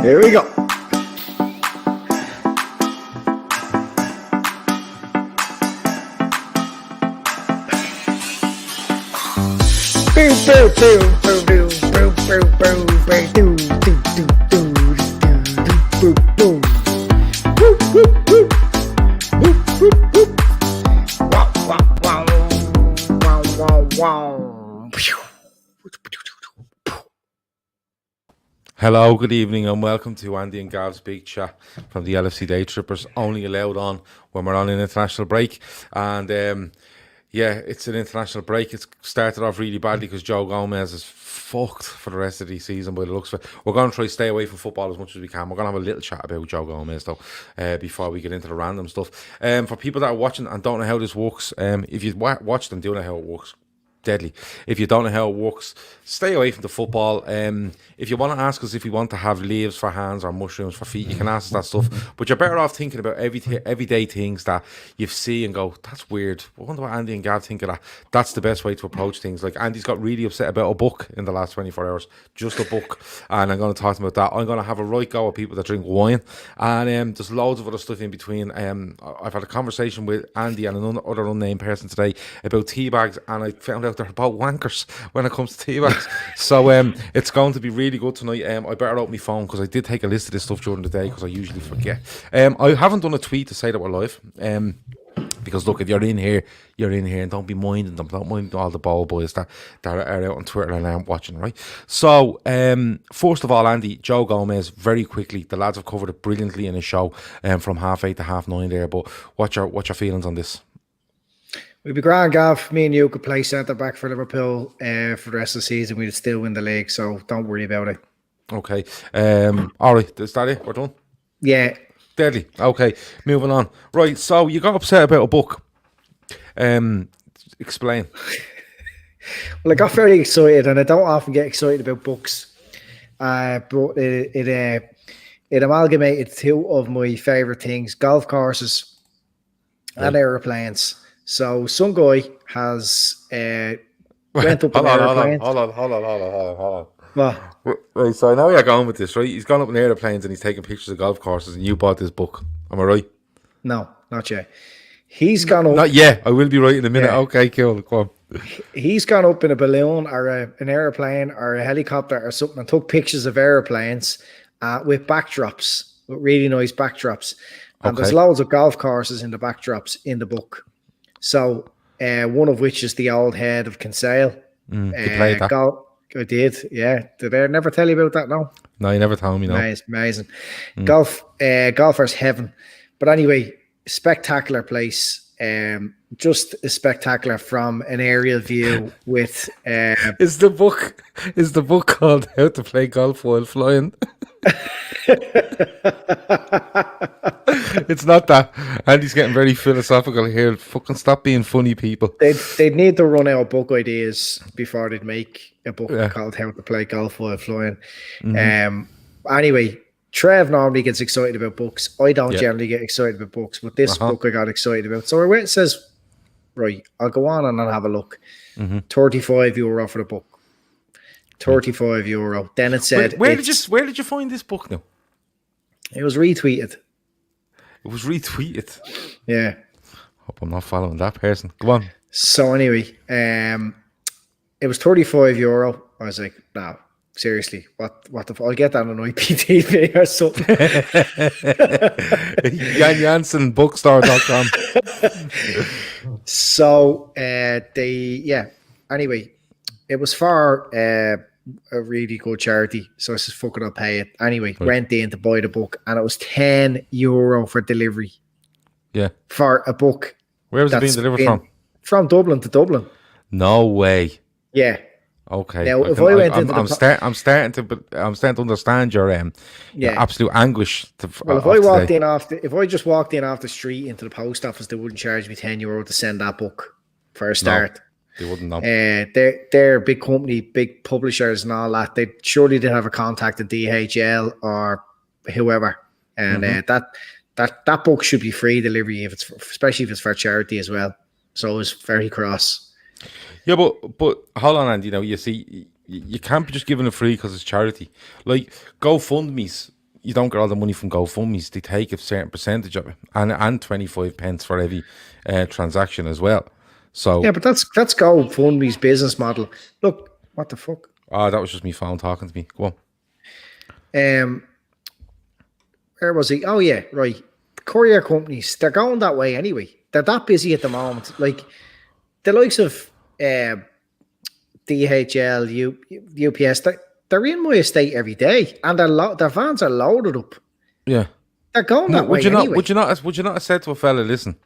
Here we go. Hello, good evening, and welcome to Andy and Gav's Big Chat from the LFC Daytrippers. Only allowed on when we're on an international break, and yeah, it's an international break. It's started off really badly because Joe Gomez is fucked for the rest of the season by the looks of it. We're going to try to stay away from football as much as we can. We're going to have a little chat about Joe Gomez though, before we get into the random stuff. For people that are watching and don't know how this works, if you watched and do know how it works, deadly. If you don't know how it works, stay away from the football. If you want to ask us if we want to have leaves for hands or mushrooms for feet, you can ask us that stuff. But you're better off thinking about everyday things that you see and go, that's weird. I wonder what Andy and Gav think of that. That's the best way to approach things. Like Andy's got really upset about a book in the last 24 hours. Just a book. And I'm going to talk to him about that. I'm going to have a right go at people that drink wine. And there's loads of other stuff in between. I've had a conversation with Andy and another unnamed person today about tea bags, and I found out they're about wankers when it comes to tea bags. So it's going to be really good tonight. I better open my phone because I did take a list of this stuff during the day because I usually forget. I haven't done a tweet to say that we're live. Because look, if you're in here, and don't be minding them. Don't mind all the ball boys that are out on Twitter and aren't watching, right? So, first of all, Andy, Joe Gomez, very quickly, the lads have covered it brilliantly in a show from 8:30 to 9:30 there. But what's your feelings on this? We'd be grand, Gav. Me and you could play centre back for Liverpool for the rest of the season. We'd still win the league, so don't worry about it. Okay. All right, is that it? We're done? Yeah. Deadly. Okay, moving on. Right, so you got upset about a book. Explain. Well, I got very excited, and I don't often get excited about books. But it amalgamated two of my favourite things: golf courses and aeroplanes. So some guy has went up an aeroplane. Hold on. What? Right, so I know you're going with this, right? He's gone up in aeroplanes and he's taking pictures of golf courses, and you bought this book. Am I right? No, not yet. He's gone up. Not yet. I will be right in a minute. Yeah. Okay, cool. Go on. He's gone up in a balloon or an aeroplane or a helicopter or something and took pictures of aeroplanes with backdrops, with really nice backdrops. And there's loads of golf courses in the backdrops in the book. So one of which is the old head of Kinsale. You played that? I did, yeah. Did I never tell you about that? No, you never told me. No, amazing. Golfer's heaven. But anyway, spectacular place. Just spectacular from an aerial view. With is the book called How to Play Golf While Flying? It's not that. Andy's getting very philosophical here. Fucking stop being funny, people. They'd need to run out of book ideas before they'd make a book called How to Play Golf While Flying. Anyway, Trev normally gets excited about books. I don't generally get excited about books, but this book I got excited about. So I went and says, right, I'll go on and I'll have a look. €35 for the book. €35. Then it said, where did you find this book now? It was retweeted. It was retweeted. Yeah. Hope I'm not following that person. Go on. So anyway, it was €35. I was like, no, seriously, what the I'll get that on IPTV or something. Jan Jansen bookstore.com. So anyway, it was for a really good charity. So I said, fuck it, I'll pay it. Anyway, went in to buy the book, and it was €10 for delivery. Yeah. For a book. Where was it being delivered from? From Dublin to Dublin. No way. Yeah. Okay. Now, I'm starting to understand your absolute anguish. If I just walked in off the street into the post office, they wouldn't charge me €10 to send that book for a start. No, they wouldn't know. They're a big company, big publishers and all that. They surely did have a contact at DHL or whoever, and that book should be free delivery especially if it's for charity as well. So it was very cross. Yeah, but hold on, Andy. You see, you can't be just giving it free because it's charity. Like GoFundMe's you don't get all the money from GoFundMe's. They take a certain percentage of it, and 25 pence for every transaction as well. So yeah, but that's GoFundMe's business model. Look, what the fuck? Oh, that was just me phone talking to me. Go on. Where was he? Oh yeah, right. Courier companies, they're going that way anyway. They're that busy at the moment. Like the likes of DHL, UPS, they're in my estate every day, and their vans are loaded up. Yeah, they're going that way anyway. Would you not have said to a fella, listen,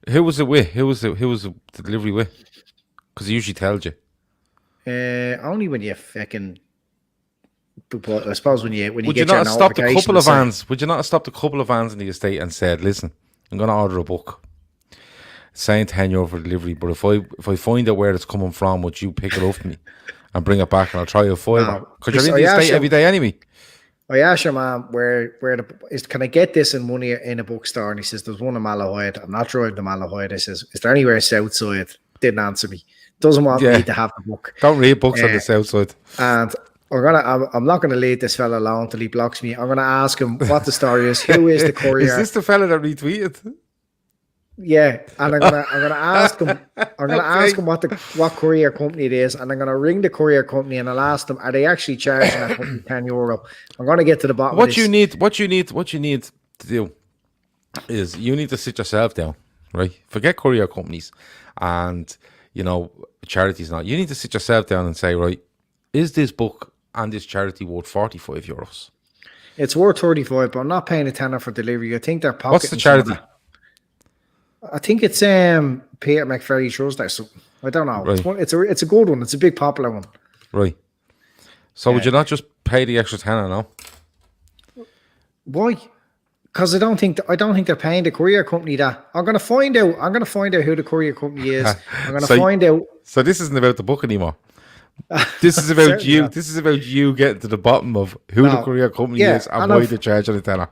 who was it with? Who was the delivery with? Because he usually tells you. Only when you fucking. I suppose when you would get you not your have stopped a couple of saying, vans? Would you not have stopped a couple of vans in the estate and said, listen, I'm going to order a book, saying €10 for delivery, but if I find out where it's coming from, would you pick it up for me and bring it back, and I'll try a £5? Because you're in the estate every day anyway. I asked your man can I get this in money in a bookstore, and he says there's one in Malahide. I'm not driving to Malahide. I says, is there anywhere south side? Didn't answer me. Doesn't want me to have the book. Don't read books on the south side. And I'm not gonna leave this fella alone till he blocks me. I'm gonna ask him what the story is. Who is the courier? Is this the fella that retweeted? Yeah, and I'm gonna ask him. I'm gonna ask him what courier company it is, and I'm gonna ring the courier company and I'll ask them, are they actually charging that company €10? I'm gonna get to the bottom of this. What you need to do is you need to sit yourself down, right? Forget courier companies and charities. Not. You need to sit yourself down and say, right, is this book and this charity worth €45? It's worth 35, but I'm not paying a tenner for delivery. I think they're pocketing. What's the charity? I think it's Peter McFerry Trust or something. I don't know. Right. It's a good one. It's a big popular one. Right. So would you not just pay the extra tenner now? Why? Because I don't think they're paying the courier company that. I'm gonna find out who the courier company is. I'm gonna find out. So this isn't about the book anymore. This is about you. Not. This is about you getting to the bottom of who the courier company is and why they're charging a tenner.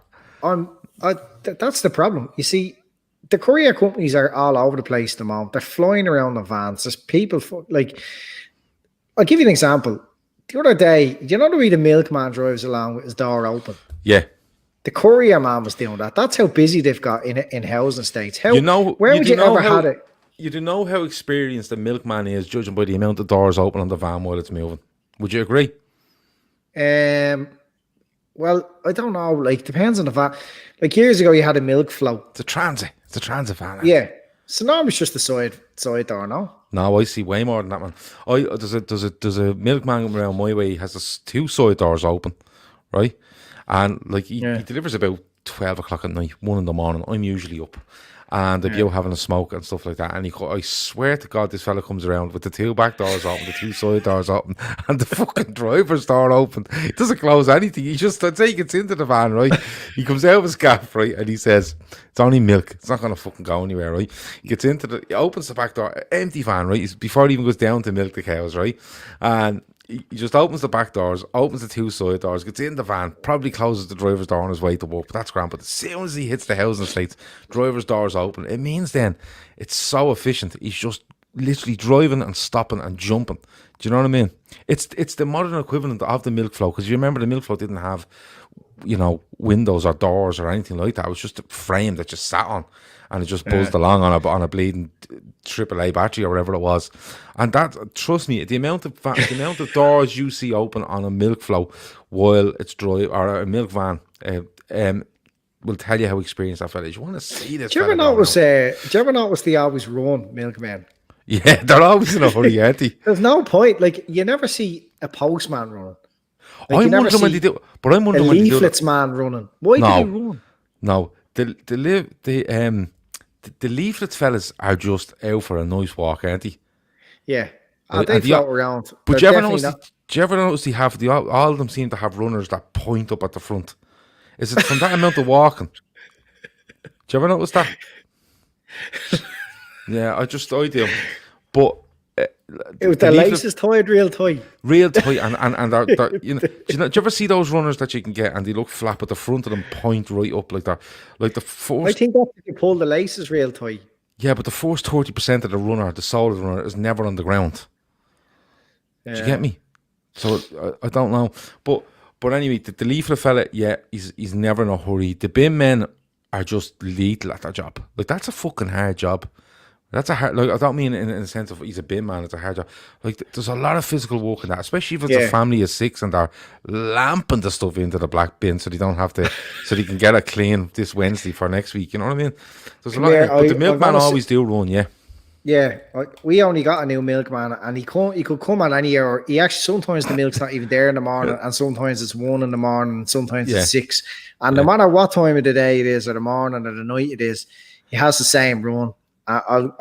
That's the problem. You see, the courier companies are all over the place at the moment. They're flying around in vans. There's people I'll give you an example. The other day, the way the milkman drives along with his door open? Yeah. The courier man was doing that. That's how busy they've got in housing estates. Where would you ever had it? You do know how experienced the milkman is, judging by the amount of doors open on the van while it's moving. Would you agree? Well, I don't know. Like, depends on the van. Like years ago, you had a milk float. It's a transit van. Yeah. So now it's just the side door, no? No, I see way more than that, man. There's a milkman around my way. He has 2 side doors open, right? And like he delivers about 12 o'clock at night, 1 in the morning. I'm usually up. And they'd be out having a smoke and stuff like that. And I swear to God, this fella comes around with the 2 back doors open, the 2 side doors open, and the fucking driver's door open. He doesn't close anything. I'd say he gets into the van, right? He comes out of his gaff, right? And he says, it's only milk. It's not going to fucking go anywhere, right? He opens the back door, empty van, right? Before he even goes down to milk the cows, right? And he just opens the back doors, opens the 2 side doors, gets in the van, probably closes the driver's door on his way to work, but that's grand. But as soon as he hits the housing estates, driver's doors open. It means then it's so efficient. He's just literally driving and stopping and jumping. Do you know what I mean? It's the modern equivalent of the milk float, because you remember the milk float didn't have, windows or doors or anything like that. It was just a frame that just sat on. And it just buzzed along on a bleeding AAA battery or whatever it was. And that, trust me, the amount of doors you see open on a milk float while it's dry, or a milk van, will tell you how experienced that fella is. You want to see this. Do you ever notice they always run, milkmen? Yeah, they're always in a hurry, aren't they? There's no point. Like, you never see a postman running. Like, I'm wondering when they do. But I'm wondering when they do. A leaflets man running. Why do they run? No, the leaflets fellas are just out for a nice walk, aren't they? Yeah, they float around. But do you ever notice they have all of them seem to have runners that point up at the front? Is it from that amount of walking? Do you ever notice that? Yeah, I do. But the laces tied real tight, and they're, do you ever see those runners that you can get and they look flat, but the front of them point right up like that, like the first. I think that's if you pull the laces real tight. Yeah, but the first 30% of the runner, the sole of the runner, is never on the ground. Do you get me? So I don't know, but But anyway, the leaflet fella, yeah, he's never in a hurry. The bin men are just lethal at their job. Like, that's a fucking hard job. That's a hard, like, I don't mean in the sense of he's a bin man, it's a hard job. Like, there's a lot of physical work in that, especially if it's a family of 6 and they're lamping the stuff into the black bin so they don't have to, so they can get it clean this Wednesday for next week, you know what I mean? There's a lot of it, but the milkman always do run, yeah. Yeah, we only got a new milkman, and he could come on any hour. He actually, sometimes the milk's not even there in the morning, and sometimes it's 1 in the morning, and sometimes it's 6. And no matter what time of the day it is, or the morning or the night it is, he has the same run. I'll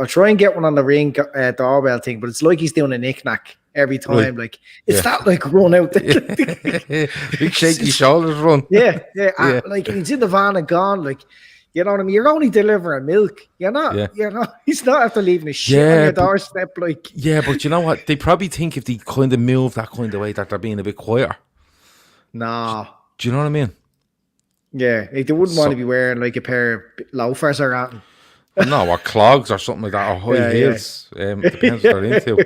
try and get one on the ring doorbell thing, but it's like he's doing a knick-knack every time. Right. Like, it's that like run out there. Big shaky shoulders run. Yeah. Like, he's in the van and gone, like, you know what I mean? You're only delivering milk. You're not, he's not after leaving a shit on your doorstep. Like, yeah, but you know what? They probably think if they kind of move that kind of way that they're being a bit quieter. Nah. Do you know what I mean? Yeah, like they wouldn't want to be wearing like a pair of loafers or anything. No, or clogs or something like that, or high heels. Depends what they're into. Do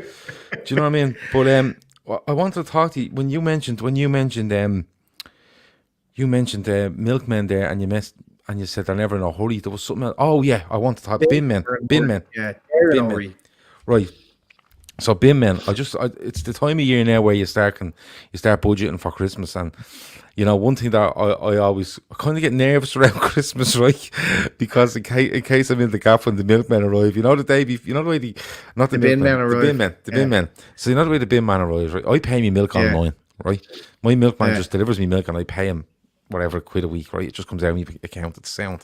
you know what I mean? But I wanted to talk to you when you mentioned milkmen there, and you said they're never in a hurry. There was something else. Oh yeah, I wanted to talk bin men. Yeah, they're in a hurry. Right. So bin men, it's the time of year now where you start budgeting for Christmas, and you know, one thing that I always kind of get nervous around Christmas, right? Because in case I'm in the gap when the milkmen arrive, you know the day before, you know the way the bin men. So you know the way the bin man arrives, right? I pay me milk online, right? My milkman just delivers me milk, and I pay him whatever £1 a week, right? It just comes out of my account. It's sound,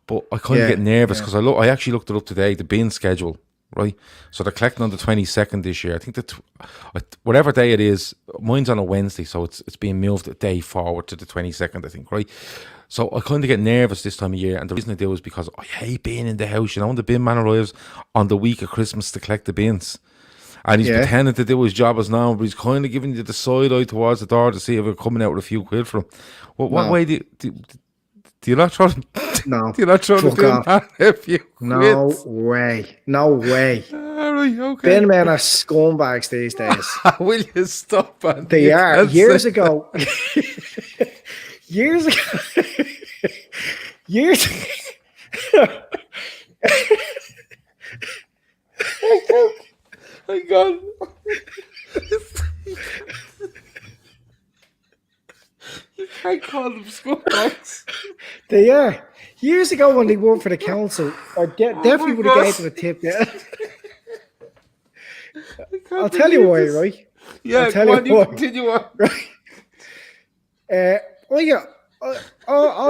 but I kind of get nervous because I actually looked it up today, the bin schedule. Right, so they're collecting on the 22nd this year. I think that whatever day it is, mine's on a Wednesday, so it's being moved a day forward to the 22nd, I think, right? So I kind of get nervous this time of year, and the reason I do is because I hate being in the house. You know, when the bin man arrives on the week of Christmas to collect the bins, and he's pretending to do his job as now, but he's kind of giving you the side eye towards the door to see if we're coming out with a few quid for him. What way do you not try to... No. Do you not try to do that if you No way. All right, okay. Bin men are scumbags these days. Will you stop? They are. Years ago. My God. You can't call them scumbags. They are. Years ago when they worked for the council, I definitely would have gave them a tip. Yeah. I'll tell you why, right? Yeah, I'll tell you why. Continue on. Right. I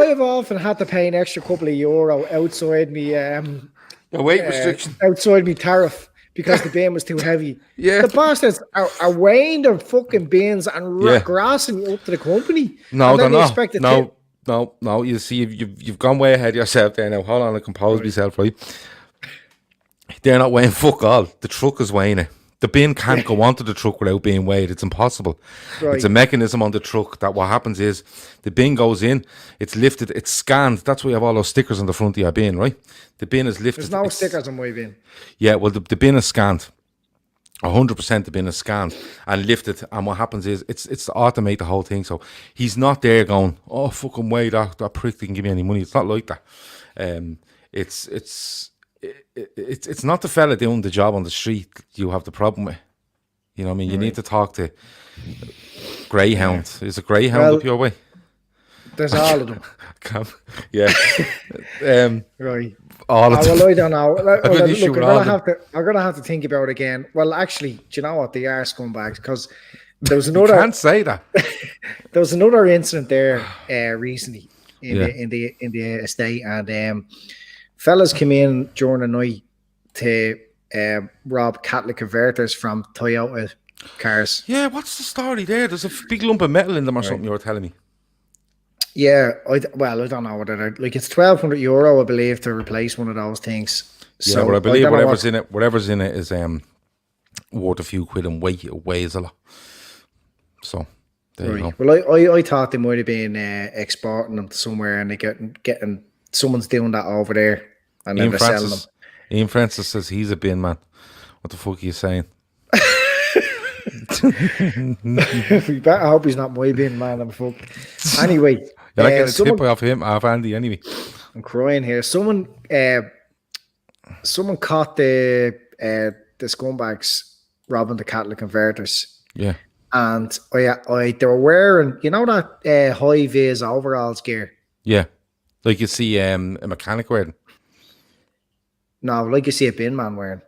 have often had to pay an extra couple of euro outside me the weight restriction. Outside me tariff because the bin was too heavy. Yeah. The bastards are weighing their fucking bins and grassing you up to the company. No, they're not. No, you see, you've gone way ahead of yourself there now. Hold on, I compose myself, right? They're not weighing fuck all. The truck is weighing it. The bin can't go onto the truck without being weighed. It's impossible. Right. It's a mechanism on the truck that what happens is the bin goes in, it's lifted, it's scanned. That's why you have all those stickers on the front of your bin, right? The bin is lifted. There's no stickers on my bin. Yeah, well, the bin is scanned. 100% the bin is scanned and lifted, and what happens is it's to automate the whole thing. So he's not there going, oh fucking way, that prick didn't give me any money. It's not like that. It's not the fella doing the job on the street you have the problem with. You know what I mean? You need to talk to Greyhound. Is it Greyhound up your way? There's all of them. Yeah. Right. All of them. Well, I don't know. I'm gonna have to think about it again. Well, actually, do you know what? They are scumbags because there was another. You can't say that. There was another incident there recently in the estate, and fellas came in during the night to rob catalytic converters from Toyota cars. Yeah, what's the story there? There's a big lump of metal in them or something you were telling me. Yeah, I don't know what it like. It's €1,200, I believe, to replace one of those things. Yeah, so but I believe whatever's in it is worth a few quid and weighs a lot. So there you go. Well, I thought they might have been exporting them to somewhere, and they getting someone's doing that over there, and then they're selling them. Ian Francis says he's a bin man. What the fuck are you saying? We better hope he's not my bin man. I'm fucked. Anyway, You're not getting a tip off Andy anyway. I'm crying here. Someone caught the scumbags robbing the catalytic converters. Yeah. And they were wearing, you know, that high vis overalls gear. Yeah, like you see a mechanic wearing. No, like you see a bin man wearing.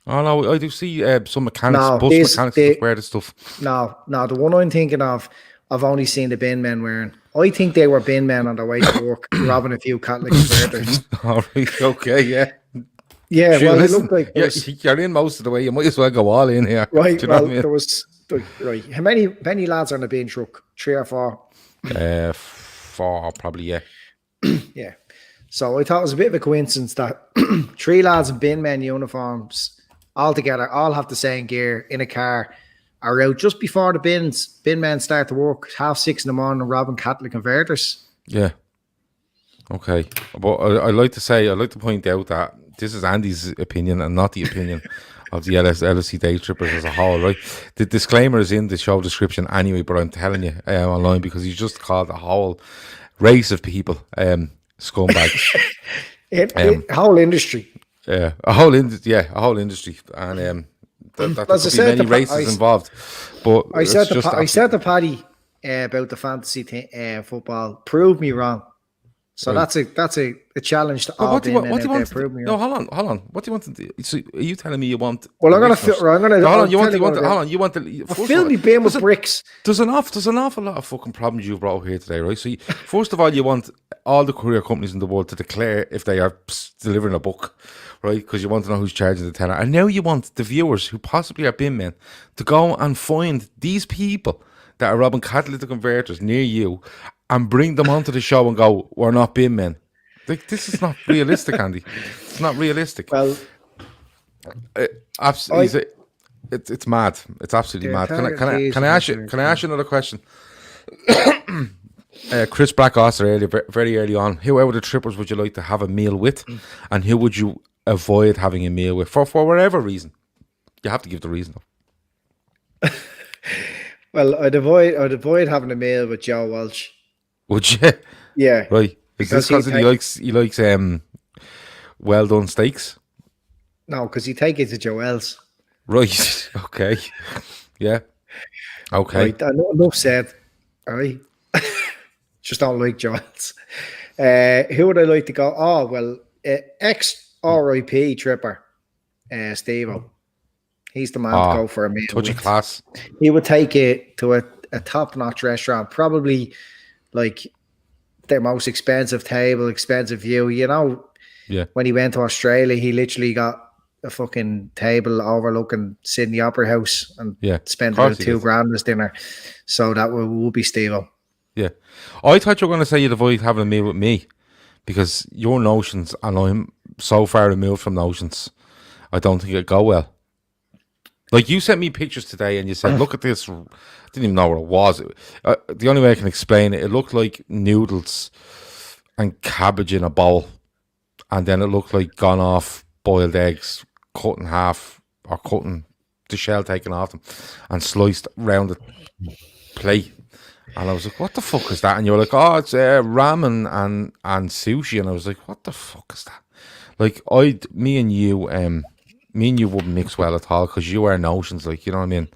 Oh no, I do see some mechanics, mechanics wear the stuff. No, the one I'm thinking of, I've only seen the bin men wearing. I think they were bin men on their way to work, robbing a few catalytic converters. All right, okay, yeah. Yeah, Sure, well, listen, it looked like you're in most of the way. You might as well go all in here. Right, Do you know what I mean? there was right. How many lads are on the bin truck? 3 or 4? 4 probably, yeah. Yeah. So I thought it was a bit of a coincidence that 3 lads in bin men uniforms all together, all have the same gear in a car, are out just before the bin men start to work, 6:30 in the morning, robbing catalytic converters. Yeah. Okay. But I'd like to point out that this is Andy's opinion and not the opinion of the LFC Daytrippers as a whole, right? The disclaimer is in the show description anyway, but I'm telling you online because he's just called a whole race of people scumbags. A whole industry. Yeah, a whole industry, and there could be many races involved. But I said to Paddy about the fantasy football. Prove me wrong. So right. that's a challenge to all bin men out there. Prove me wrong. No, hold on. What do you want to do? So are you telling me you want? Well, I'm gonna. No, hold on. You want to fill me bin with bricks. There's an awful lot of fucking problems you've brought here today, right? So first of all, you want all the courier companies in the world to declare if they are delivering a book, right? Because you want to know who's charging the tenner, and now you want the viewers who possibly are bin men to go and find these people that are robbing catalytic converters near you and bring them onto the show and go, we're not bin men. Like, this is not realistic, Andy. It's not realistic. Well, it's mad. It's absolutely mad. Can I ask you another question? Chris Black asked earlier, very early on, who out of the trippers would you like to have a meal with, and who would you avoid having a meal with for whatever reason? You have to give the reason. Well, I'd avoid having a meal with Joe Walsh. Would you? Yeah. Right. Is this because he likes well done steaks? No, because he take it to Joel's. Right. Okay. Yeah. Okay. Right. Enough said. All right. Just don't like Joel's. Who would I like to go? Oh, well, ex-RIP Tripper, Steve-O. He's the man to go for a meal. Touch of class. He would take it to a top-notch restaurant, probably like the most expensive table, expensive view. You know, when he went to Australia, he literally got a fucking table overlooking Sydney Opera House and spent about $2,000 as dinner. So that would be Steve-O. Yeah. I thought you were going to say you'd avoid having a meal with me because your notions, and I'm so far removed from notions, I don't think it'd go well. Like, you sent me pictures today and you said, look at this. I didn't even know what it was. The only way I can explain it, it looked like noodles and cabbage in a bowl. And then it looked like gone off boiled eggs, cut in half, or cutting the shell taken off them and sliced round the plate. And I was like, what the fuck is that? And you were like, oh, it's ramen and sushi. And I was like, what the fuck is that? Like, me and you wouldn't mix well at all because you are notions, like, you know what I mean?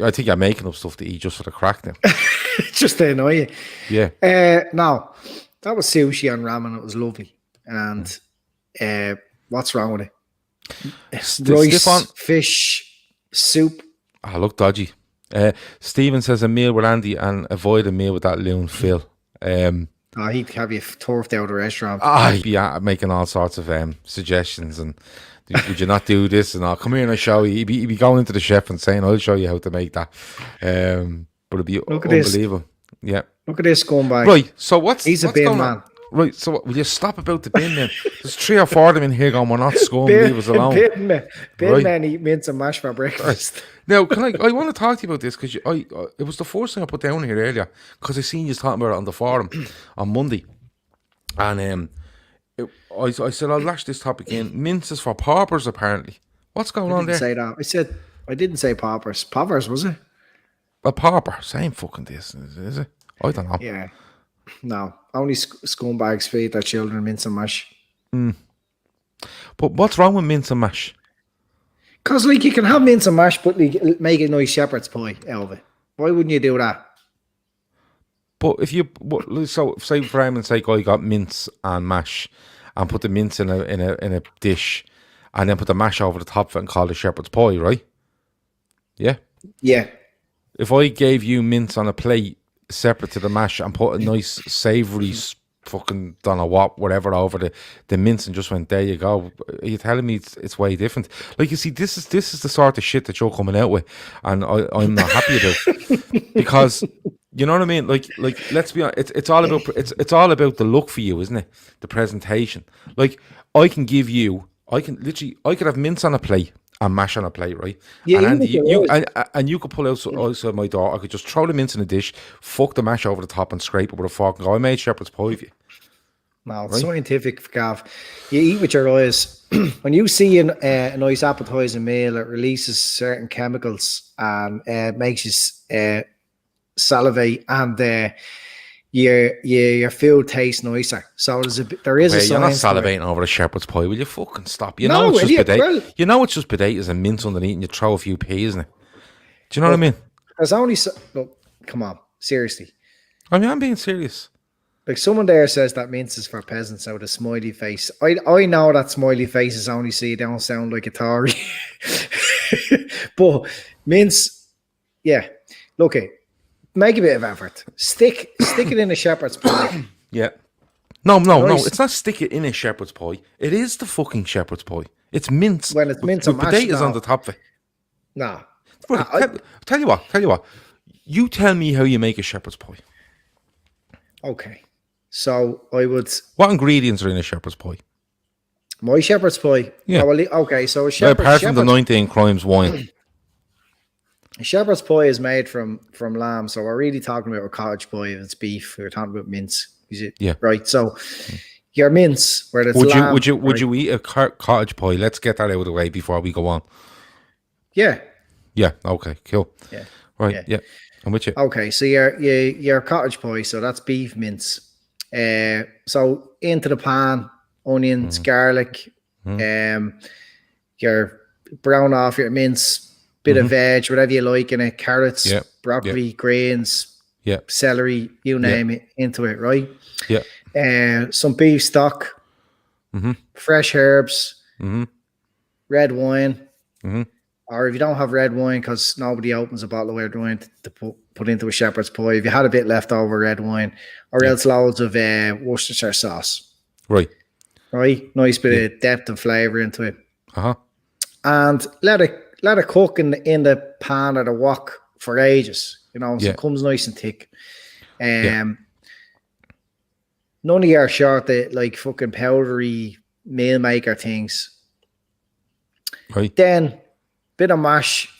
I think you're making up stuff to eat just for the crack now. Just to annoy you. Yeah. No, that was sushi and ramen. It was lovely. And what's wrong with it? Rice, fish, soup. I look dodgy. Stephen says a meal with Andy and avoid a meal with that loon Phil. He'd have you turfed out of the restaurant. He'd be making all sorts of suggestions and would you not do this and all? Come here and I'll show you. He'd be going into the chef and saying, I'll show you how to make that. But it'd be unbelievable. Yeah. Look at this scumbag. Right, so he's a bin man. Right, so will you stop about the bin men? There's 3 or 4 of them in here going, we're not scum, leave us alone. Bin men eat mince and mash for breakfast. Right. Now, I want to talk to you about this because it was the first thing I put down here earlier because I seen you talking about it on the forum on Monday. And I said, I'll lash this topic in. Mince is for paupers, apparently. What's going on there? I didn't say that. I didn't say poppers. Poppers, was it? A popper, same fucking distance, is it? I don't know. Yeah. No. Only scumbags feed their children mince and mash. But what's wrong with mince and mash? Because, like, you can have mince and mash, but like, make a nice shepherd's pie out of it. Why wouldn't you do that? But if you, so say for argument's sake, I got mince and mash, and put the mince in a dish, and then put the mash over the top of it and call it shepherd's pie, right? Yeah. Yeah. If I gave you mince on a plate separate to the mash and put a nice savoury fucking don't know what, whatever over the mince and just went, there you go. Are you telling me it's way different? Like, you see, this is the sort of shit that you're coming out with, and I'm not happy about because you know what I mean. Like let's be honest, it's all about the look for you, isn't it? The presentation. Like, I could have mince on a plate and mash on a plate, right? Yeah, and Andy, you could pull outside my door. I could just throw the mince in a dish, fuck the mash over the top, and scrape it with a fork and go, I made shepherd's pie of you. No, it's scientific, Gav. You eat with your eyes. When you see a nice appetizing meal, it releases certain chemicals and makes you salivate, and your food tastes nicer. So there is a science. You're not salivating over a shepherd's pie. Will you fucking stop? You No, know it's just idiot, well- You know it's just potatoes and mince underneath, and you throw a few peas in it. Do you know what I mean? There's only look, come on, seriously. I mean, I'm being serious. Like, someone there says that mince is for peasants out of smiley face. I know that smiley faces only see it don't sound like a Tory. But mince, yeah. Look, make a bit of effort. Stick it in a shepherd's pie. Yeah. No. Nice. It's not stick it in a shepherd's pie. It is the fucking shepherd's pie. It's mince. Well, it's mince with and mash, potatoes no. on the top of it. No. Right, tell you what. You tell me how you make a shepherd's pie. Okay. So I would. What ingredients are in a shepherd's pie? My shepherd's pie. Yeah. Oh, well, okay, so Apart from the 19 crimes wine. Shepherd's pie is made from lamb, so we're really talking about a cottage pie. If it's beef, we're talking about mince. Is it? Yeah. Right. So your mince, where it's Would lamb, you eat a cottage pie? Let's get that out of the way before we go on. Yeah. Yeah. Okay. Cool. Yeah. Right. Yeah. I'm with you. Okay. So your cottage pie. So that's beef mince. So into the pan, onions, garlic. Your brown off your mince, bit of veg, whatever you like in it. Carrots, broccoli, greens, celery, you name it, into it. Right. Yeah. Some beef stock, fresh herbs, red wine, or if you don't have red wine, because nobody opens a bottle of red wine to put into a shepherd's pie. If you had a bit left over red wine, or else loads of Worcestershire sauce. Right. Nice bit of depth and flavour into it. And let it cook in the pan or the wok for ages. You know, so it comes nice and thick. None of your short like fucking powdery meal maker things. Right. Then bit of mash,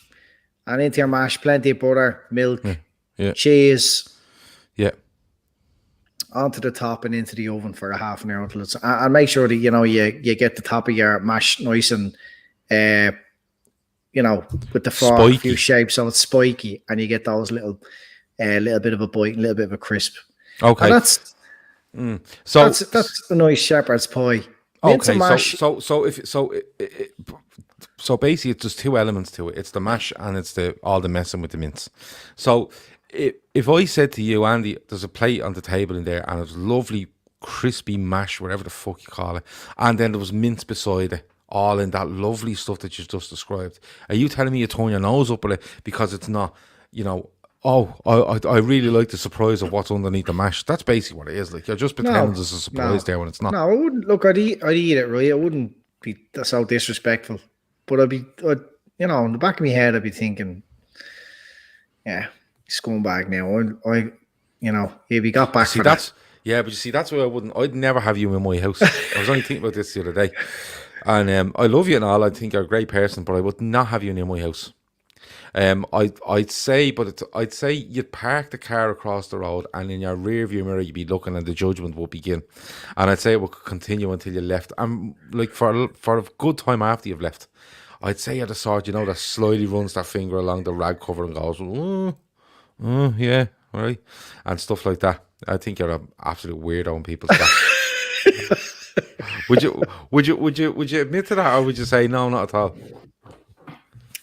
and into your mash, plenty of butter, milk, cheese. Yeah. Onto the top and into the oven for a half an hour until it's, and make sure that you get the top of your mash nice and with the fork, a few shapes so it's spiky, and you get those little bit of a bite, a little bit of a crisp. Okay. And that's a nice shepherd's pie. Okay. So basically, it's just two elements to it. It's the mash and it's all the messing with the mince. So if I said to you, Andy, there's a plate on the table in there and it was lovely, crispy mash, whatever the fuck you call it, and then there was mince beside it, all in that lovely stuff that you just described. Are you telling me you turn your nose up at it because it's not, I really like the surprise of what's underneath the mash? That's basically what it is. Like, you're just pretending there's a surprise there when it's not. No, I wouldn't. Look, I'd eat it, right? I wouldn't be so disrespectful. But I'd in the back of my head, I'd be thinking, scumbag now. If he got back for that. Yeah, but you see, that's why I'd never have you in my house. I was only thinking about this the other day. And I love you and all. I think you're a great person, but I would not have you in my house. I'd say you'd park the car across the road, and in your rear view mirror you'd be looking, and the judgment would begin. And I'd say it would continue until you left. I'm like for a good time after you've left. I'd say you're the sort, that slyly runs that finger along the rag cover and goes, yeah, right, and stuff like that. I think you're an absolute weirdo in people's gaff. Would you admit to that, or would you say no, not at all?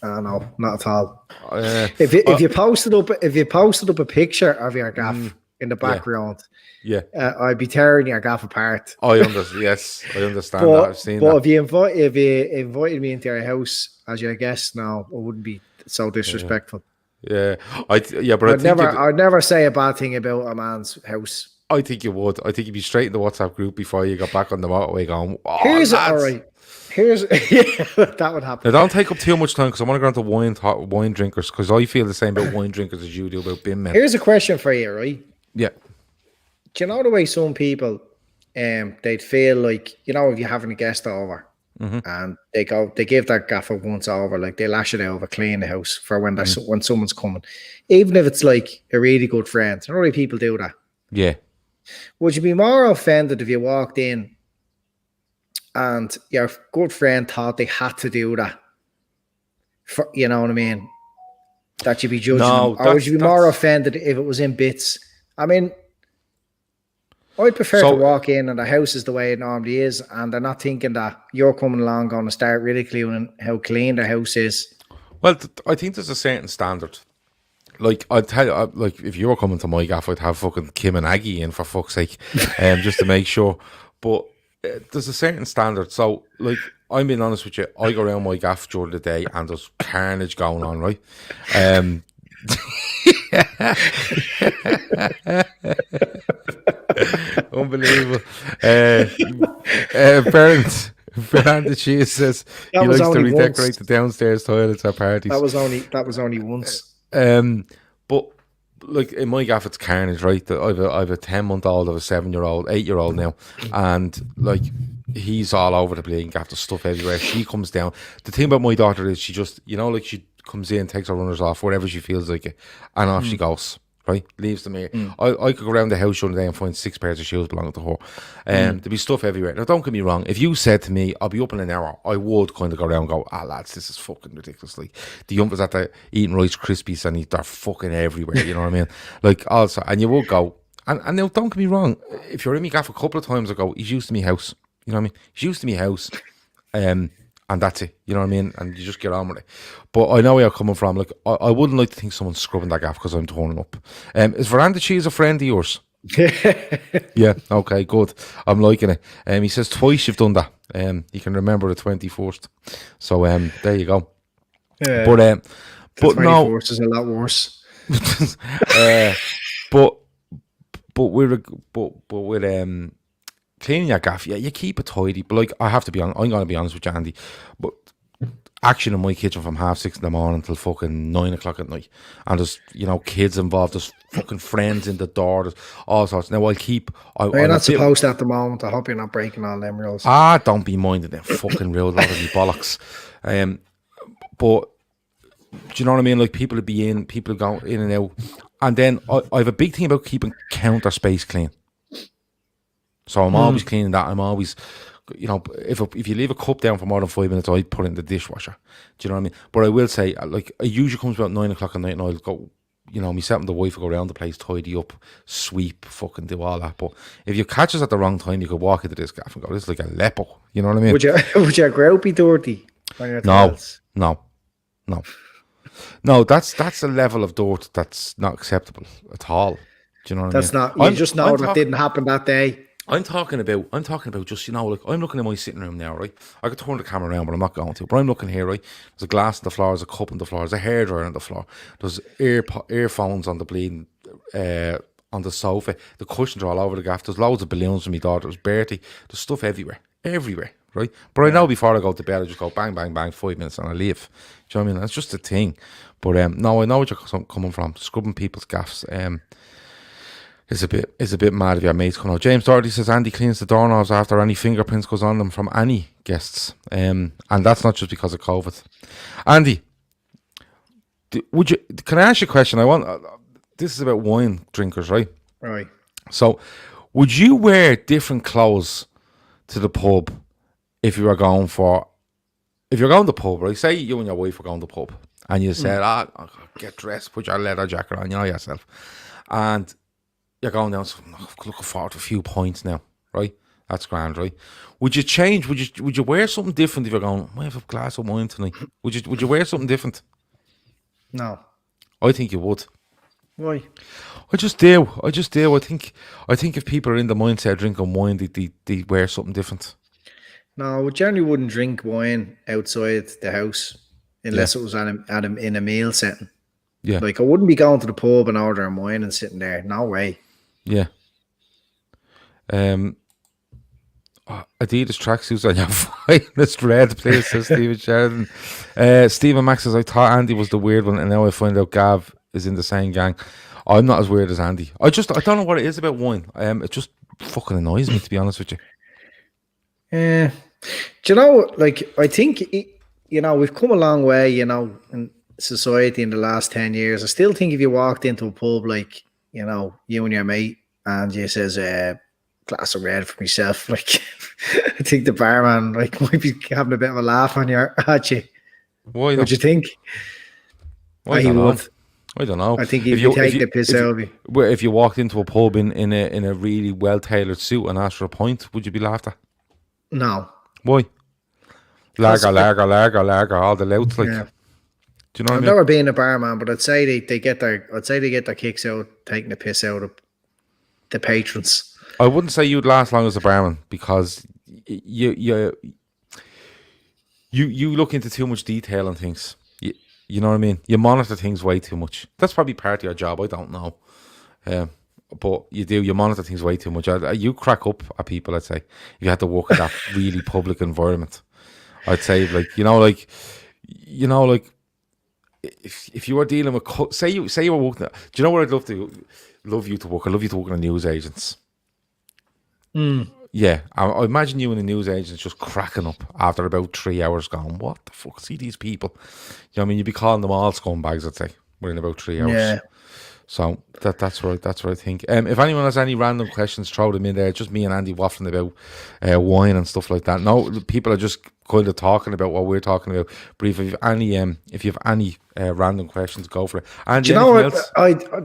No, not at all. If you posted up a picture of your gaff in the background, I'd be tearing your gaff apart. I understand. Yes, I understand that. I've seen that. But if you invited me into your house as your guest, no, I wouldn't be so disrespectful. Yeah, I'd never say a bad thing about a man's house. I think you would. I think you'd be straight in the WhatsApp group before you got back on the motorway going, all right. That would happen. Now, don't take up too much time because I want to go into wine drinkers, because I feel the same about wine drinkers as you do about bin men. Here's a question for you, right? Yeah. Do you know the way some people, they'd feel like, if you're having a guest over and they give that gaffer once over, like they lash it over, clean the house for when someone's coming, even if it's like a really good friend. You know the way people do that? Yeah. Would you be more offended if you walked in and your good friend thought they had to do that? You know what I mean? That you'd be judging them? Or would you be more offended if it was in bits? I mean, I'd prefer to walk in and the house is the way it normally is, and they're not thinking that you're coming along going to start ridiculing how clean the house is. Well, I think there's a certain standard. Like, I'd tell you, like, if you were coming to my gaff, I'd have fucking Kim and Aggie in, for fuck's sake, just to make sure. But there's a certain standard. So, like, I'm being honest with you, I go around my gaff during the day and there's carnage going on, right? Unbelievable. Fernanda Cheese says he likes to redecorate the downstairs toilets at parties. That was only once. But like in my gaff, it's carnage, right? I have a 10-month-old, I have a 7-year-old, 8-year-old now, and like he's all over the place, gaff, the stuff everywhere. She comes down. The thing about my daughter is she just, like she comes in, takes her runners off, whatever she feels like it, and off she goes. Right, leaves them here. I could go around the house during the day and find 6 pairs of shoes belonging to her. There'd be stuff everywhere. Now, don't get me wrong. If you said to me, "I'll be up in an hour," I would kind of go around and go, lads, this is fucking ridiculous. Like, the youngsters at the eating Rice Krispies and they're fucking everywhere. You know what I mean? Like, also, and you would go. And now, don't get me wrong. If you're in me gaff a couple of times ago, he's used to me house. You know what I mean? He's used to me house. And that's it, you know what I mean? And you just get on with it. But I know where you're coming from. Like, I wouldn't like to think someone's scrubbing that gaff because I'm turning up. Is Veranda Cheese a friend of yours? Yeah, okay, good. I'm liking it. He says twice you've done that. You can remember the 21st. So there you go. But the 21st is a lot worse. But with cleaning your gaff, yeah, you keep it tidy. But like, I'm going to be honest with you, Andy. But action in my kitchen from 6:30 in the morning till fucking 9 o'clock at night, and there's kids involved, there's fucking friends in the door, there's all sorts. Now you're not supposed to at the moment. I hope you're not breaking all them rules. Don't be minding them fucking rules, lot of you bollocks. But do you know what I mean? Like, people go in and out, and then I have a big thing about keeping counter space clean. So I'm always cleaning that. I'm always, if you leave a cup down for more than 5 minutes, I put it in the dishwasher. Do you know what I mean? But I will say, like, it usually comes about 9 o'clock at night, and I'll go, myself and the wife will go around the place, tidy up, sweep, fucking do all that. But if you catch us at the wrong time, you could walk into this gaff and go, this is like a lepo. You know what I mean? Would your grout be dirty on your tiles? No, that's a level of dirt that's not acceptable at all. Do you know what I mean? That's not. You just know that didn't happen that day. I'm talking about just, like, I'm looking at my sitting room now, right? I could turn the camera around, but I'm not going to. But I'm looking here, right? There's a glass on the floor, there's a cup on the floor, there's a hairdryer on the floor, there's earphones on the bleeding, on the sofa, the cushions are all over the gaff, there's loads of balloons for my daughter, there's Bertie, there's stuff everywhere, right? But I know before I go to bed, I just go bang, bang, bang, 5 minutes and I leave. Do you know what I mean? That's just a thing. But no, I know what you're coming from, scrubbing people's gaffs. Is a bit mad if your mates come out. James Doherty says Andy cleans the doorknobs after any fingerprints goes on them from any guests, and that's not just because of COVID. Andy, can I ask you a question? This is about wine drinkers, right? Right. So, would you wear different clothes to the pub if you were going for if you're going to the pub, right? Say you and your wife are going to the pub, and you said, get dressed, put your leather jacket on, you know yourself, and you're going down, so looking forward to a few points now, right? That's grand, right? Would you change? Would you wear something different if you're going, I have a glass of wine tonight? Would you wear something different? No. I think you would. Why? I just do. I think if people are in the mindset of drinking wine, they wear something different. No, we generally wouldn't drink wine outside the house unless it was in a meal setting. Yeah. Like, I wouldn't be going to the pub and ordering wine and sitting there. No way. Yeah. Adidas tracksuits on your finest red, please, says Stephen Sheridan. Stephen Max says, I thought Andy was the weird one, and now I find out Gav is in the same gang. I'm not as weird as Andy. I don't know what it is about wine. It just fucking annoys me, to be honest with you. Do you know, like, I think, we've come a long way, in society in the last 10 years. I still think if you walked into a pub, like, you and your mate, and you says, glass of red for myself, like, I think the barman, like, might be having a bit of a laugh at you. Why? What do you think? I don't know. I think if you take the piss out of me. If you walked into a pub in a really well-tailored suit and asked for a pint, would you be laughed at? No. Why? Lager, all the louts, like. Yeah. Do you know what I mean? I've never been a barman, but I'd say they get their kicks out taking the piss out of the patrons. I wouldn't say you'd last long as a barman because you look into too much detail and things. You know what I mean? You monitor things way too much. That's probably part of your job. I don't know. But you monitor things way too much. You crack up at people, I'd say, if you had to work in that really public environment. I'd say, if you were dealing with, say you were working, do you know what I'd love you to work? I'd love you to work in a news agents. Yeah, I imagine you and the news agents just cracking up after about 3 hours going, what the fuck, see these people? You know what I mean? You'd be calling them all scumbags, I'd say, within about 3 hours. Yeah. So that's what I think. If anyone has any random questions, throw them in there. Just me and Andy waffling about wine and stuff like that. No, people are just kind of talking about what we're talking about. But if you have any random questions, go for it. And do you know what?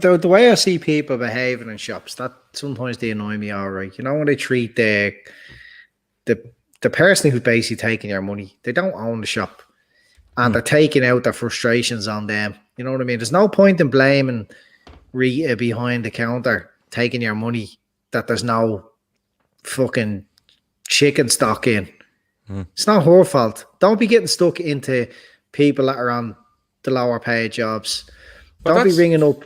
The way I see people behaving in shops, that sometimes they annoy me. All right, when they treat the person who's basically taking your money, they don't own the shop, and they're taking out their frustrations on them. You know what I mean? There's no point in blaming Rita behind the counter taking your money that there's no fucking chicken stock in. It's not her fault. Don't be getting stuck into people that are on the lower paid jobs. Don't be ringing up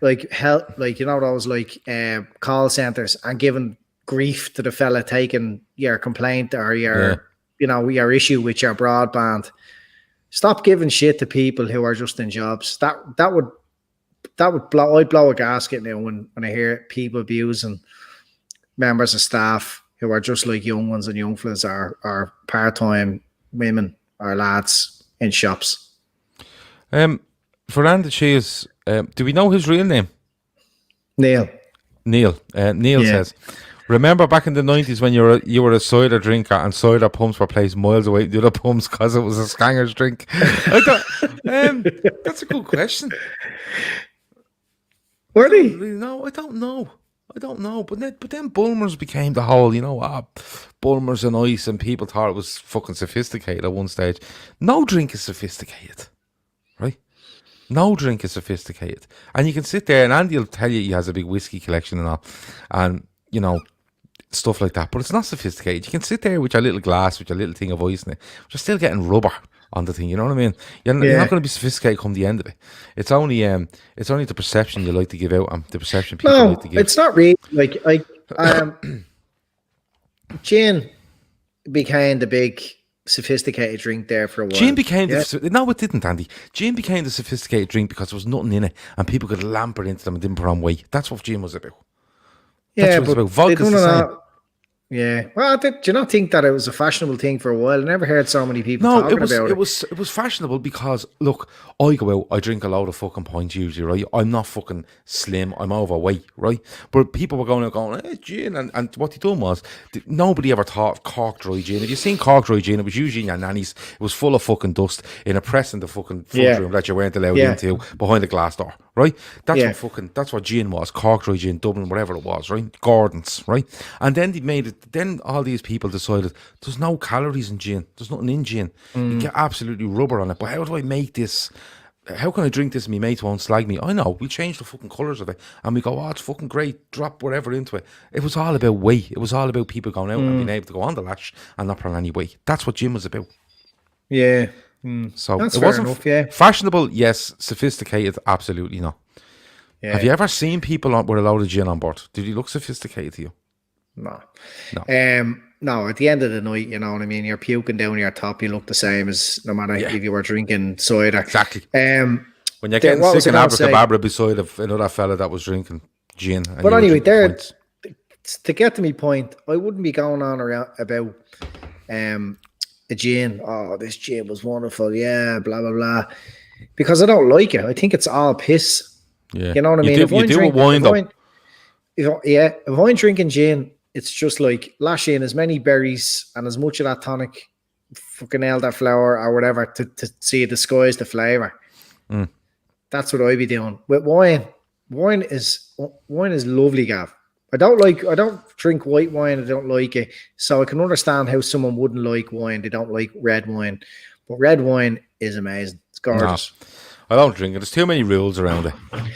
like help, like those like call centers and giving grief to the fella taking your complaint or your your issue with your broadband. Stop giving shit to people who are just in jobs. That would blow. I'd blow a gasket now when I hear people abusing members of staff who are just like young ones and young fellas or part-time women or lads in shops. Fernando Cheese, do we know his real name? Neil says, remember back in the 90s when you were a cider drinker and cider pumps were placed miles away from the other pumps because it was a Skanger's drink? That's a good question. Were they? No, I don't know. But then Bulmers became the whole, Bulmers and ice, and people thought it was fucking sophisticated at one stage. No drink is sophisticated, right? No drink is sophisticated. And you can sit there, and Andy will tell you he has a big whiskey collection and all, and, stuff like that. But it's not sophisticated. You can sit there with your little glass, with your little thing of ice in it, but you're still getting rubber on the thing, you know what I mean? You're not going to be sophisticated come the end of it. It's only the perception you like to give out and the perception people like to give. It's not really like gin became the big sophisticated drink there for a while. Gin became no, it didn't, Andy. Gin became the sophisticated drink because there was nothing in it and people could lamp it into them and didn't put on weight. That's what gin was about. Yeah, that's what it's about. Vodka's the same. Yeah. Well, do you not think that it was a fashionable thing for a while? I never heard so many people No, talking it was about it was fashionable because look, I go out, I drink a load of fucking pints usually, right? I'm not fucking slim, I'm overweight, right? But people were going out going, hey, gin, and what they done was nobody ever thought of cork dry gin. If you seen cork dry gin, it was usually in your nanny's. It was full of fucking dust in a press in the fucking front room that you weren't allowed into behind the glass door, right? That's what gin was, cork dry gin, Dublin, whatever it was, right? Gordon's, right? And then they made it. Then all these people decided there's no calories in gin. There's nothing in gin. You get absolutely rubber on it. But how do I make this? How can I drink this and my mates won't slag me? I know. We change the fucking colours of it. And we go, oh, it's fucking great. Drop whatever into it. It was all about weight. It was all about people going out and being able to go on the lash and not put on any weight. That's what gin was about. Yeah. So That's it fair wasn't enough, fashionable, yes. Sophisticated, absolutely not. Yeah. Have you ever seen people with a load of gin on board? Did he look sophisticated to you? No. No, at the end of the night, you know what I mean? You're puking down your top, you look the same as no matter if you were drinking cider. Exactly. Um, when you're getting sick in abracadabra beside another fella that was drinking gin. But anyway, to get to me point, I wouldn't be going on around about a gin. Oh, this gin was wonderful. Yeah, blah, blah, blah. Because I don't like it. I think it's all piss. Yeah. You know what I mean? If I'm drinking gin, it's just like lash in as many berries and as much of that tonic, fucking elderflower or whatever to see disguise the flavour. That's what I'd be doing. With wine is lovely, Gav. I don't drink white wine, I don't like it. So I can understand how someone wouldn't like wine. They don't like red wine. But red wine is amazing. It's gorgeous. No. I don't drink it. There's too many rules around it.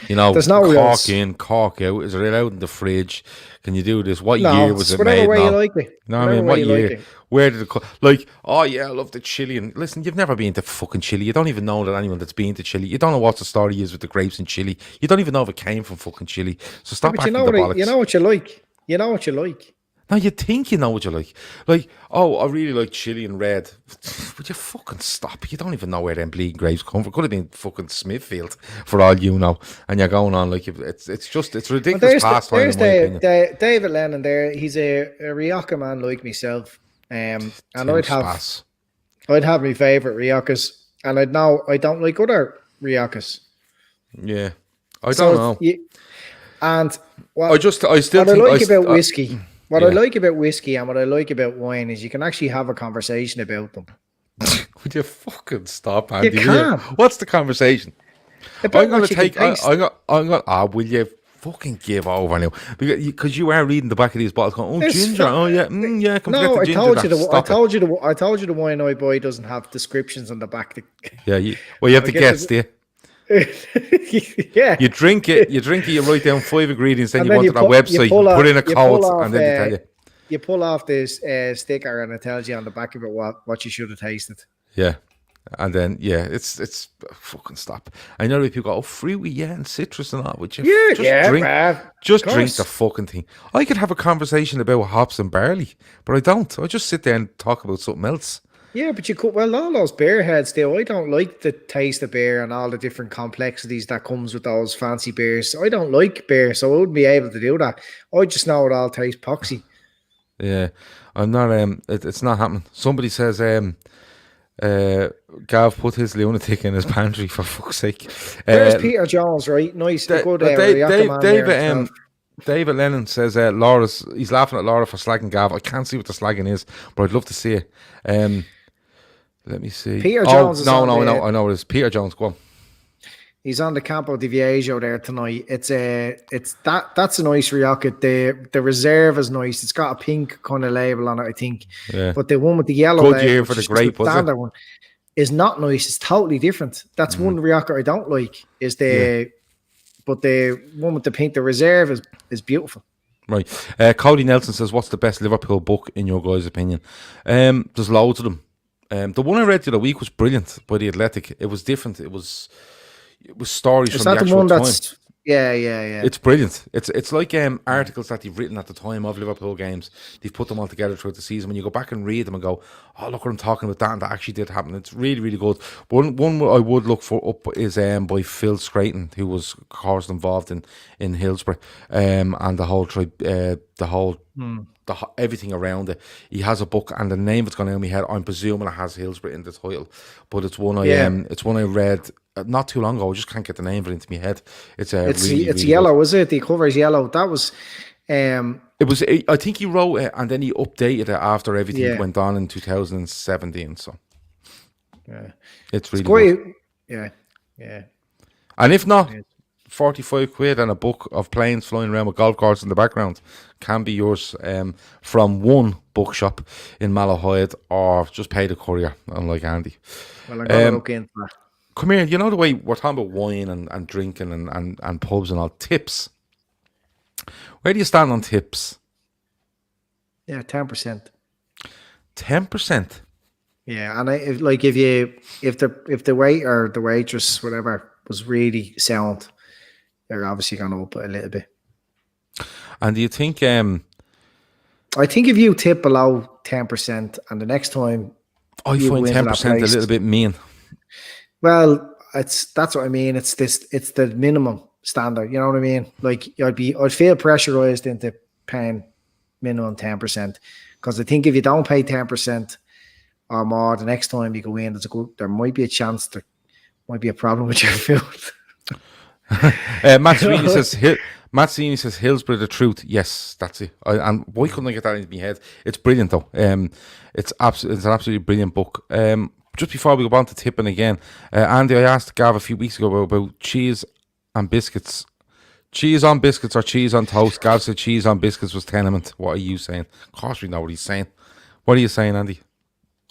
You know, there's no cork rules. In, cork out. Is it allowed in the fridge? Can you do this? What year was it made? Way you like it. No, I mean, what year? Like where did it come? Like, oh yeah, I love the chili. And listen, you've never been to fucking Chile. You don't even know that anyone that's been to Chile. You don't know what the story is with the grapes in Chile. You don't even know if it came from fucking Chile. So stop acting the bollocks. You know what you like. You know what you like. No, you think you know what you like. Like, oh, I really like chili and red. Would you fucking stop? You don't even know where them bleeding grapes come from. Could have been fucking Smithfield, for all you know. And you're going on like it's ridiculous pastime in my opinion. David Lennon there. He's a Rioja man like myself. And I'd have my favourite Riojas. And I don't like other Riojas. Yeah, I don't know. And I like about whiskey. What I like about whiskey and what I like about wine is you can actually have a conversation about them. Would you fucking stop, Andy? You can. What's the conversation? I'm going to take. Will you fucking give over now? Because you are reading the back of these bottles, going, "Oh, ginger, yeah, come no, get the ginger." I told you the wine I buy doesn't have descriptions on the back. Yeah, you have to guess, do you? Yeah, you drink it, you write down 5 ingredients, then you want it on a website, you put in a code, and then they tell you. You pull off this sticker and it tells you on the back of it what you should have tasted. Yeah. And then it's fucking stop. I know people go, oh, fruity, and citrus and all, would you? Just drink the fucking thing. I could have a conversation about hops and barley, but I don't. I just sit there and talk about something else. Yeah, but you could. Well, all those beer heads do. I don't like the taste of beer and all the different complexities that comes with those fancy beers. I don't like beer, so I wouldn't be able to do that. I just know it all tastes poxy. Yeah, I'm not. It's not happening. Somebody says, Gav put his lunatic in his pantry for fuck's sake. There's Peter Jones, right? Nice, good. David Lennon says, he's laughing at Laura for slagging Gav. I can't see what the slagging is, but I'd love to see it. Let me see. Peter Jones. I know it is. Peter Jones, go on. He's on the Campo di Viaggio there tonight. That's a nice Rioja. The reserve is nice. It's got a pink kind of label on it, I think. Yeah. But the one with the yellow good label, year for the grape, was it? One, is not nice. It's totally different. That's one Rioja I don't like. But the one with the pink, the reserve is beautiful. Right. Cody Nelson says, what's the best Liverpool book in your guys' opinion? There's loads of them. The one I read the other week was brilliant by The Athletic. It was different. It was stories from the actual time. Yeah. It's brilliant. It's like articles that they've written at the time of Liverpool games. They've put them all together throughout the season. When you go back and read them and go, oh, look what I'm talking about, that and that actually did happen. It's really, really good. One I would look for up is by Phil Scraton, who was, of course, involved in Hillsborough, and the whole everything around it. He has a book, and the name of it's gone out of my head. I'm presuming it has Hillsborough in the title, but it's one I read not too long ago. I just can't get the name of it into my head. It's really yellow, good. is it? The cover is yellow. That was It was. I think he wrote it, and then he updated it after everything went on in 2017. So it's really good. Yeah. And if not, 45 quid and a book of planes flying around with golf carts in the background can be yours from one bookshop in Malahide, or just pay the courier, unlike Andy. Well, I'm going to look into that. Come here, you know the way we're talking about wine and drinking and pubs and all, tips. Where do you stand on tips? Yeah, 10%. 10%? Yeah, and if the waiter or the waitress, whatever, was really sound, they're obviously going to up it a little bit. And do you think? I think if you tip below 10%, and the next time, I find 10% a little bit mean. Well, that's what I mean. It's the minimum standard. You know what I mean? Like I'd feel pressurized into paying minimum 10%, because I think if you don't pay 10% or more, the next time you go in, there might be a chance there might be a problem with your food. Matt Sweeney says Hillsborough the truth. Yes, that's it. And why couldn't I get that into my head? It's brilliant though. It's an absolutely brilliant book. Just before we go on to tipping again, Andy, I asked Gav a few weeks ago about cheese and biscuits. Cheese on biscuits or cheese on toast? Gav said cheese on biscuits was tenement. What are you saying? Of course we know what he's saying. What are you saying, Andy?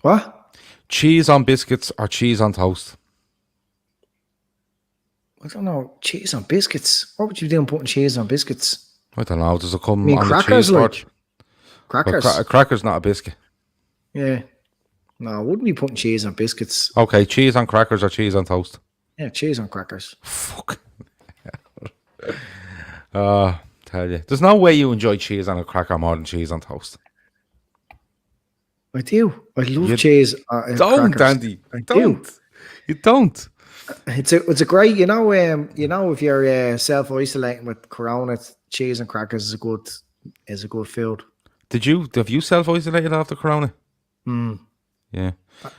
What? Cheese on biscuits or cheese on toast? I don't know. Cheese on biscuits. What would you do putting cheese on biscuits? I don't know. Does it come on crackers, the cheese board? Crackers. Well, cracker's not a biscuit. Yeah. No, I wouldn't be putting cheese on biscuits. Okay, cheese on crackers or cheese on toast? Yeah, cheese on crackers. Fuck. Tell you. There's no way you enjoy cheese on a cracker more than cheese on toast. I do. I love cheese on don't, crackers. Andy. Don't. You don't. It's a great, if you're self-isolating with Corona, cheese and crackers is a good food. Have you self-isolated after Corona? Yeah.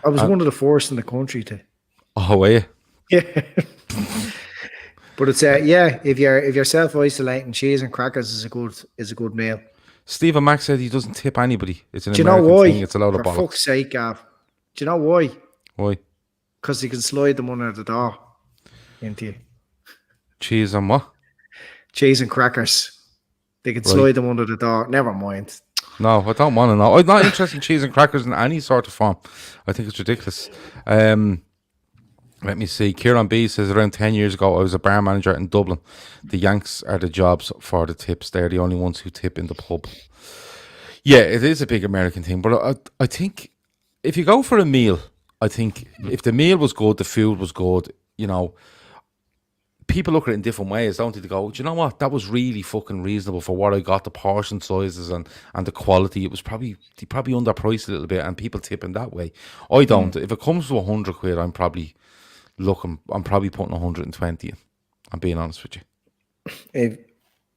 I was one of the first in the country to. Oh, were you? Yeah. But it's if you're self-isolating, cheese and crackers is a good meal. Stephen Mack said he doesn't tip anybody. It's an Do American you know why? thing. It's a load of bollocks. For fuck's sake, Gav. Do you know why? Why? Because you can slide them under the door into you. Cheese and what? Cheese and crackers. They can slide them under the door. Never mind. No, I don't want to know. I'm not interested in cheese and crackers in any sort of form. I think it's ridiculous. Let me see. Kieran B says around 10 years ago, I was a bar manager in Dublin. The Yanks are the jobs for the tips. They're the only ones who tip in the pub. Yeah, it is a big American thing. But I think if you go for a meal, I think if the meal was good, the food was good, people look at it in different ways, don't they? They go, do you know what? That was really fucking reasonable for what I got, the portion sizes and the quality. It was probably underpriced a little bit, and people tip in that way. I don't. If it comes to 100 quid, I'm probably putting 120 in. I'm being honest with you.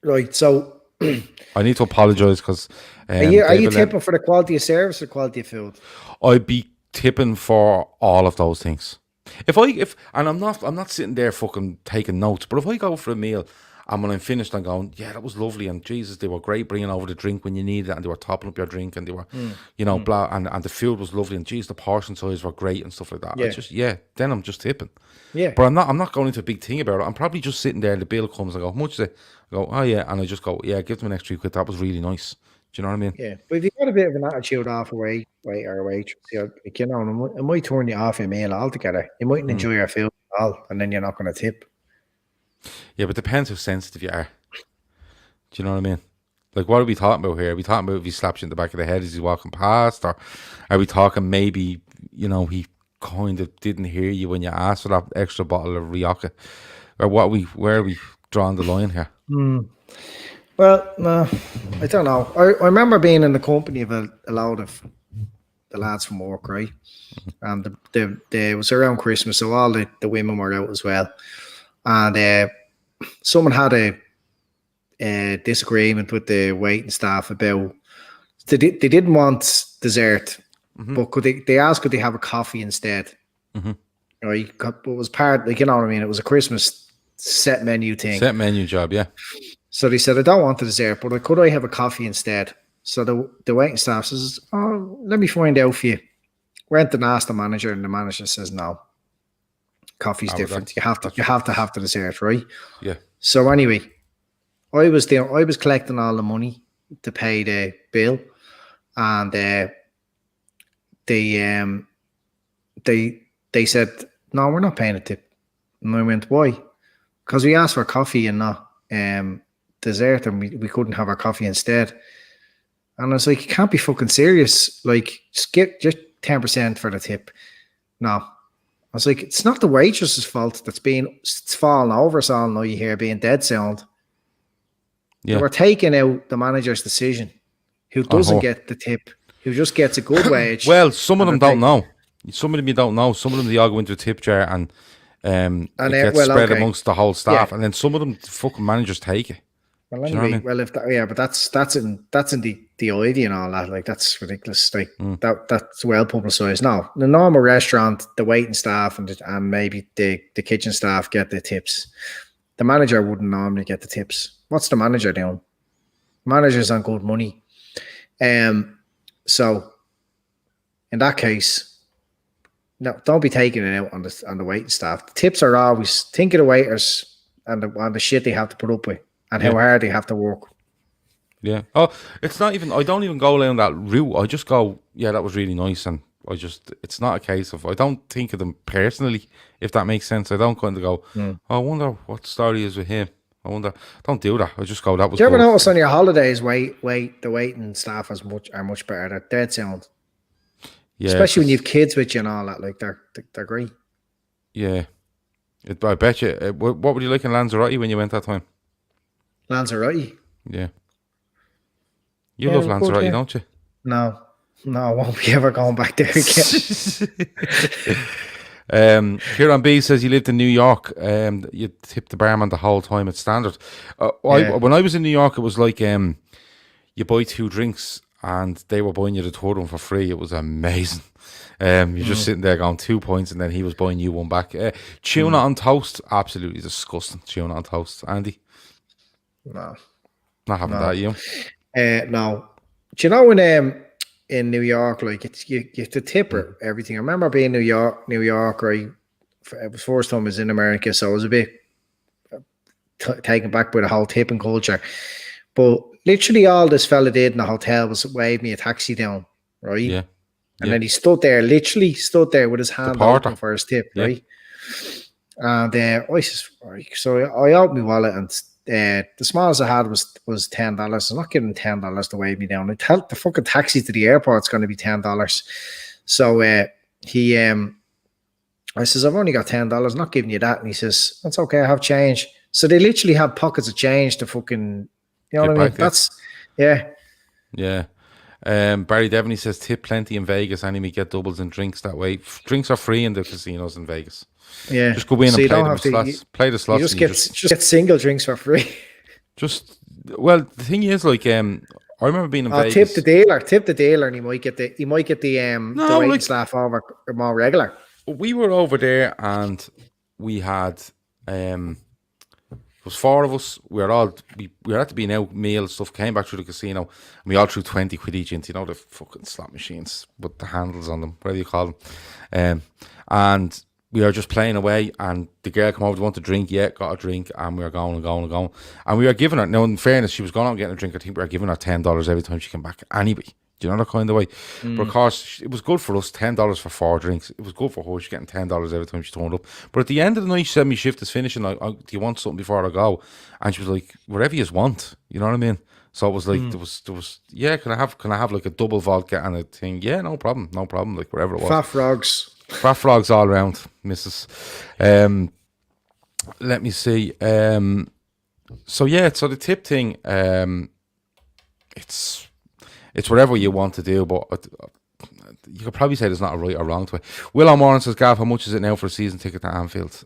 Right, so I need to apologise because are you tipping for the quality of service or quality of food? I'd be tipping for all of those things. And I'm not sitting there fucking taking notes, but if I go for a meal and when I'm finished I'm going, yeah, that was lovely, and Jesus, they were great bringing over the drink when you needed it, and they were topping up your drink, and they were blah, and the food was lovely, and geez, the portion size were great and stuff like that. Then I'm just tipping. Yeah. But I'm not going into a big thing about it. I'm probably just sitting there and the bill comes and I go, how much is it? I go, oh yeah, and I just go, yeah, give them an extra quid, that was really nice. Do you know what I mean? Yeah, but if you've got a bit of an attitude off a wait or waitress, it might turn you off your meal altogether. You mightn't enjoy your food at all, and then you're not going to tip. Yeah, but it depends how sensitive you are. Do you know what I mean? Like, what are we talking about here? Are we talking about if he slaps you in the back of the head as he's walking past? Or are we talking maybe, he kind of didn't hear you when you asked for that extra bottle of Rioja? Or where are we drawing the line here? Well, no, I don't know. I remember being in the company of a lot of the lads from work, right? And it was around Christmas, so all the women were out as well. And someone had a disagreement with the waiting staff about they didn't want dessert, but they asked could they have a coffee instead? Right, but it was part, like, you know what I mean. It was a Christmas set menu thing. Set menu job, yeah. So they said, I don't want the dessert, but could I have a coffee instead? So the waiting staff says, oh, let me find out for you. Went and asked the manager, and the manager says, no, coffee's different. You have to have the dessert, right? Yeah. So anyway, I was collecting all the money to pay the bill, and they said, no, we're not paying a tip. And I went, why? Because we asked for coffee and not dessert, and we couldn't have our coffee instead. And I was like, you can't be fucking serious. Like, just 10% for the tip. No. I was like, it's not the waitress's fault it's falling over us all night here, being dead sound. Yeah. They were taking out the manager's decision, who doesn't get the tip, who just gets a good wage. Well, some of them don't know. Some of them you don't know. Some of them they all go into a tip jar and it gets spread amongst the whole staff, and then some of them the fucking managers take it. Well, anyway, but that's in the idea and all that. Like, that's ridiculous. Like that's well publicized. No, the normal restaurant, the waiting staff and maybe the kitchen staff get the tips. The manager wouldn't normally get the tips. What's the manager doing? Manager's on good money. So in that case, no, don't be taking it out on the waiting staff. The tips are always, think of the waiters and the shit they have to put up with and how hard they have to work. Yeah. Oh, it's not even, I don't even go down that route. I just go, yeah, that was really nice. And it's not a case of, I don't think of them personally, if that makes sense. I don't kind of go, oh, I wonder what the story is with him. I wonder, don't do that. I just go, that was Do you ever notice on your holidays, the waiting staff are much better. They're dead sound. Yeah, especially when you have kids with you and all that, like they're great. Yeah, I bet you. What were you like in Lanzarote when you went that time? Lanzarote. Yeah, you love Lanzarote, don't you? No, I won't be ever going back there again. Kieran B says you lived in New York. You tipped the barman the whole time at Standard. When I was in New York, it was like you buy 2 drinks. And they were buying you the third one for free. It was amazing. You're just sitting there going 2 points, and then he was buying you one back. Tuna on toast, absolutely disgusting. Tuna on toast, Andy. No, not having that. You? No. Do you know in New York, like you have to tip her everything. I remember being in New York. Right, it was first time I was in America, so I was a bit taken back by the whole tipping culture, but. Literally all this fella did in the hotel was wave me a taxi down, right? Yeah. And then he stood there with his hand open for his tip, right? And I said, so I opened my wallet, and the smallest I had was $10. I'm not giving $10 to wave me down. The fucking taxi to the airport's going to be $10. So I says, I've only got $10. I'm not giving you that. And he says, that's okay, I have change. So they literally have pockets of change to fucking... You know what I mean? That's, yeah. Yeah. Barry Devaney says, tip plenty in Vegas. Anyway, get doubles and drinks that way. Drinks are free in the casinos in Vegas. Yeah. Just go in and play the slots. You just get single drinks for free. Well, the thing is, like, I remember being in Vegas. Tip the dealer, and he might get the waiting staff over more regular. We were over there, and we had, it was 4 of us. We had to be out meal stuff. Came back through the casino, and we all threw 20 quid each into the fucking slot machines with the handles on them. Whatever you call them. And we were just playing away. And the girl came over to want a drink. Yeah, got a drink, and we were going and going and going. And we were giving her. Now, in fairness, she was going out and getting a drink. I think we were giving her $10 every time she came back. Anyway. Do you know that kind of way? But of course, it was good for us, $10 for 4 drinks. It was good for her. She's getting $10 every time she turned up. But at the end of the night, she said, my shift is finishing. Do you want something before I go? And she was like, whatever you want. You know what I mean? So it was like, there was, yeah, can I have like a double vodka and a thing? Yeah, no problem. Like whatever it was. Fat frogs all around, missus. Let me see. So the tip thing, it's whatever you want to do, but you could probably say there's not a right or wrong way. Will O'Moran says, Gav, how much is it now for a season ticket to Anfield?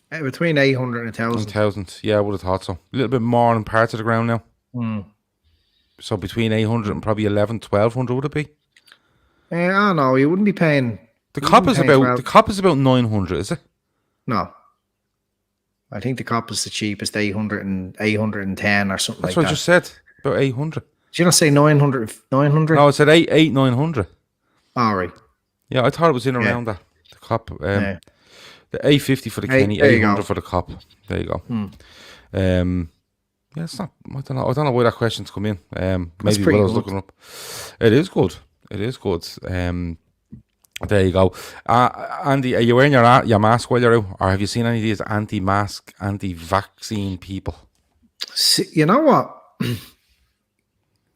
Between 800 and 1,000. 1,000, yeah, I would have thought so. A little bit more in parts of the ground now. So between 800 and probably 1,100, 1,200 would it be? I don't know. You wouldn't be paying. The cop is about 900, is it? No. I think the cop is the cheapest, 810 or something That's like what I that. just said. About 800. Did you not say 900? 900? No, I said 900. All right. Yeah, I thought it was in around that. The cop. The 850 for the Kenny, 800 for the cop. There you go. Yeah, it's not. I don't know why that question's come in. Maybe when I was looking up. It is good. There you go. Andy, are you wearing your mask while you're out, or have you seen any of these anti-mask, anti-vaccine people? See, you know what?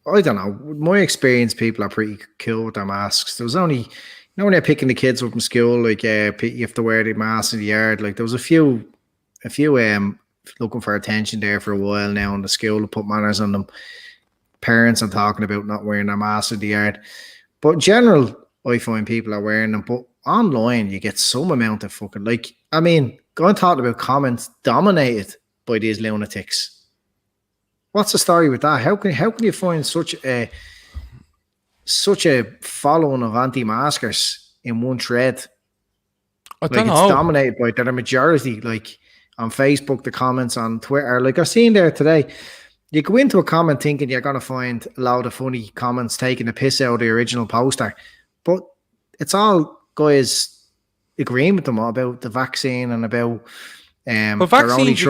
I don't know. My experience, people are pretty cool with their masks. There was only, when they're picking the kids up from school, like you have to wear the mask in the yard. Like there was a few looking for attention there for a while now in the school to put manners on them. Parents are talking about not wearing their masks in the yard. But in general, I find people are wearing them. But online, you get some amount of fucking, going talking about comments dominated by these lunatics. What's the story with that? How can you find such a following of anti-maskers in one thread? I don't know. It's dominated by the majority, like on Facebook, the comments on Twitter. Like I've seen there today, you go into a comment thinking you're going to find a lot of funny comments taking the piss out of the original poster, but it's all guys agreeing with them about the vaccine and about vaccines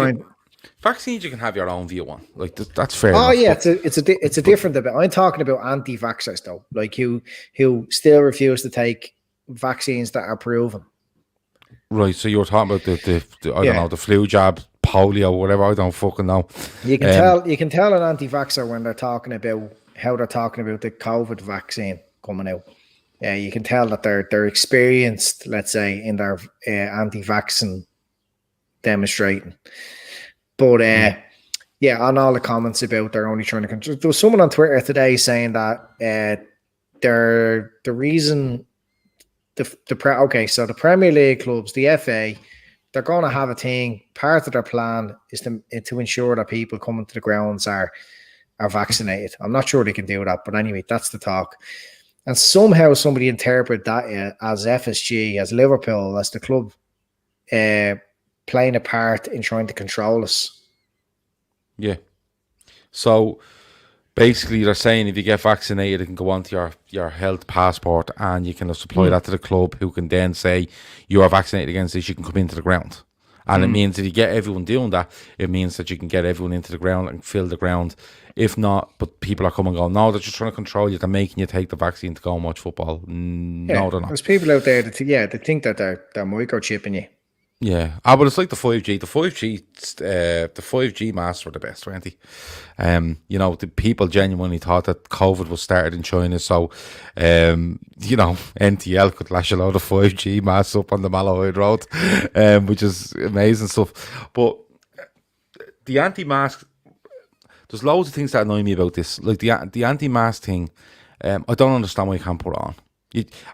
you can have your own view on. Like that's fair. Oh enough, yeah, it's a different debate. I'm talking about anti-vaxxers though, like who still refuse to take vaccines that are proven. Right, so you were talking about the I don't know, the flu jab, polio, whatever. I don't fucking know. You can tell an anti-vaxxer when they're talking about how they're talking about the COVID vaccine coming out. Yeah, you can tell that they're experienced, let's say, in their anti-vaccine demonstrating. But on all the comments about they're only trying to control. There was someone on Twitter today saying that the reason so the Premier League clubs, the FA, they're going to have a thing. Part of their plan is to ensure that people coming to the grounds are vaccinated. I'm not sure they can do that, but anyway, that's the talk. And somehow somebody interpreted that as FSG, as Liverpool, as the club playing a part in trying to control us. Yeah. So basically they're saying if you get vaccinated, it can go onto your health passport and you can supply that to the club, who can then say you are vaccinated against this, you can come into the ground. And it means if you get everyone doing that, it means that you can get everyone into the ground and fill the ground. If not, but people are coming and going, no, they're just trying to control you. They're making you take the vaccine to go and watch football. No, they're not. There's people out there that they think that they're microchipping you. Yeah, but it's like the 5G. The 5G masks were the best, weren't they? The people genuinely thought that COVID was started in China, so NTL could lash a load of 5G masks up on the Malahide Road, which is amazing stuff. But the anti-mask, there's loads of things that annoy me about this. Like the anti-mask thing, I don't understand why you can't put it on.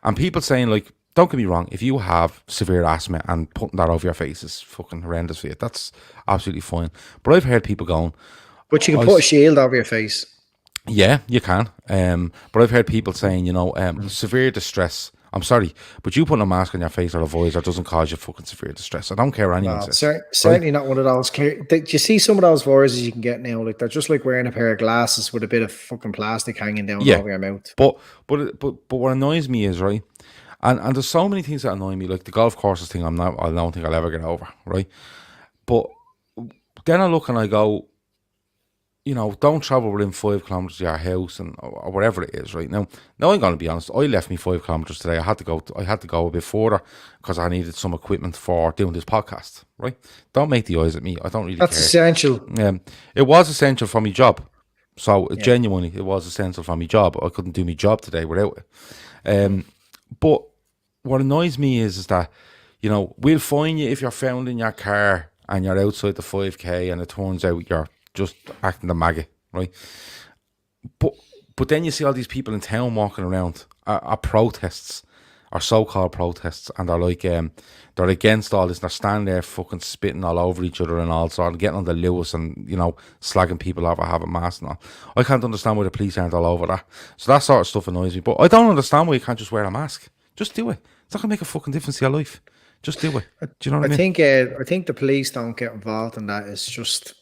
And people saying like, don't get me wrong, if you have severe asthma and putting that over your face is fucking horrendous for you, that's absolutely fine. But I've heard people going... But you can put a shield over your face. Yeah, you can. But I've heard people saying, severe distress. I'm sorry, but you putting a mask on your face or a visor doesn't cause you fucking severe distress. I don't care what anyone says. Certainly not one of those clear... Do you see some of those viruses you can get now? Like, they're just like wearing a pair of glasses with a bit of fucking plastic hanging down over your mouth. But what annoys me is, right... And there's so many things that annoy me, like the golf courses thing. I don't think I'll ever get over, right? But then I look and I go, don't travel within 5 kilometers to your house or whatever it is, right? Now I'm going to be honest. I left me 5 kilometers today. I had to go a bit further because I needed some equipment for doing this podcast, right? Don't make the eyes at me. I don't really care. That's essential. It was essential for my job. So genuinely, it was essential for my job. I couldn't do my job today without it. But what annoys me is that, we'll fine you if you're found in your car and you're outside the 5K and it turns out you're just acting the maggot, right? But then you see all these people in town walking around at protests or so-called protests, and they're like, they're against all this, and they're standing there fucking spitting all over each other and all sort of getting on the Lewis and, you know, slagging people off for having masks and all. I can't understand why the police aren't all over that. So that sort of stuff annoys me. But I don't understand why you can't just wear a mask. Just do it. It's not going to make a fucking difference to your life. Just do it. Do you know what I mean? I think the police don't get involved in that. It's just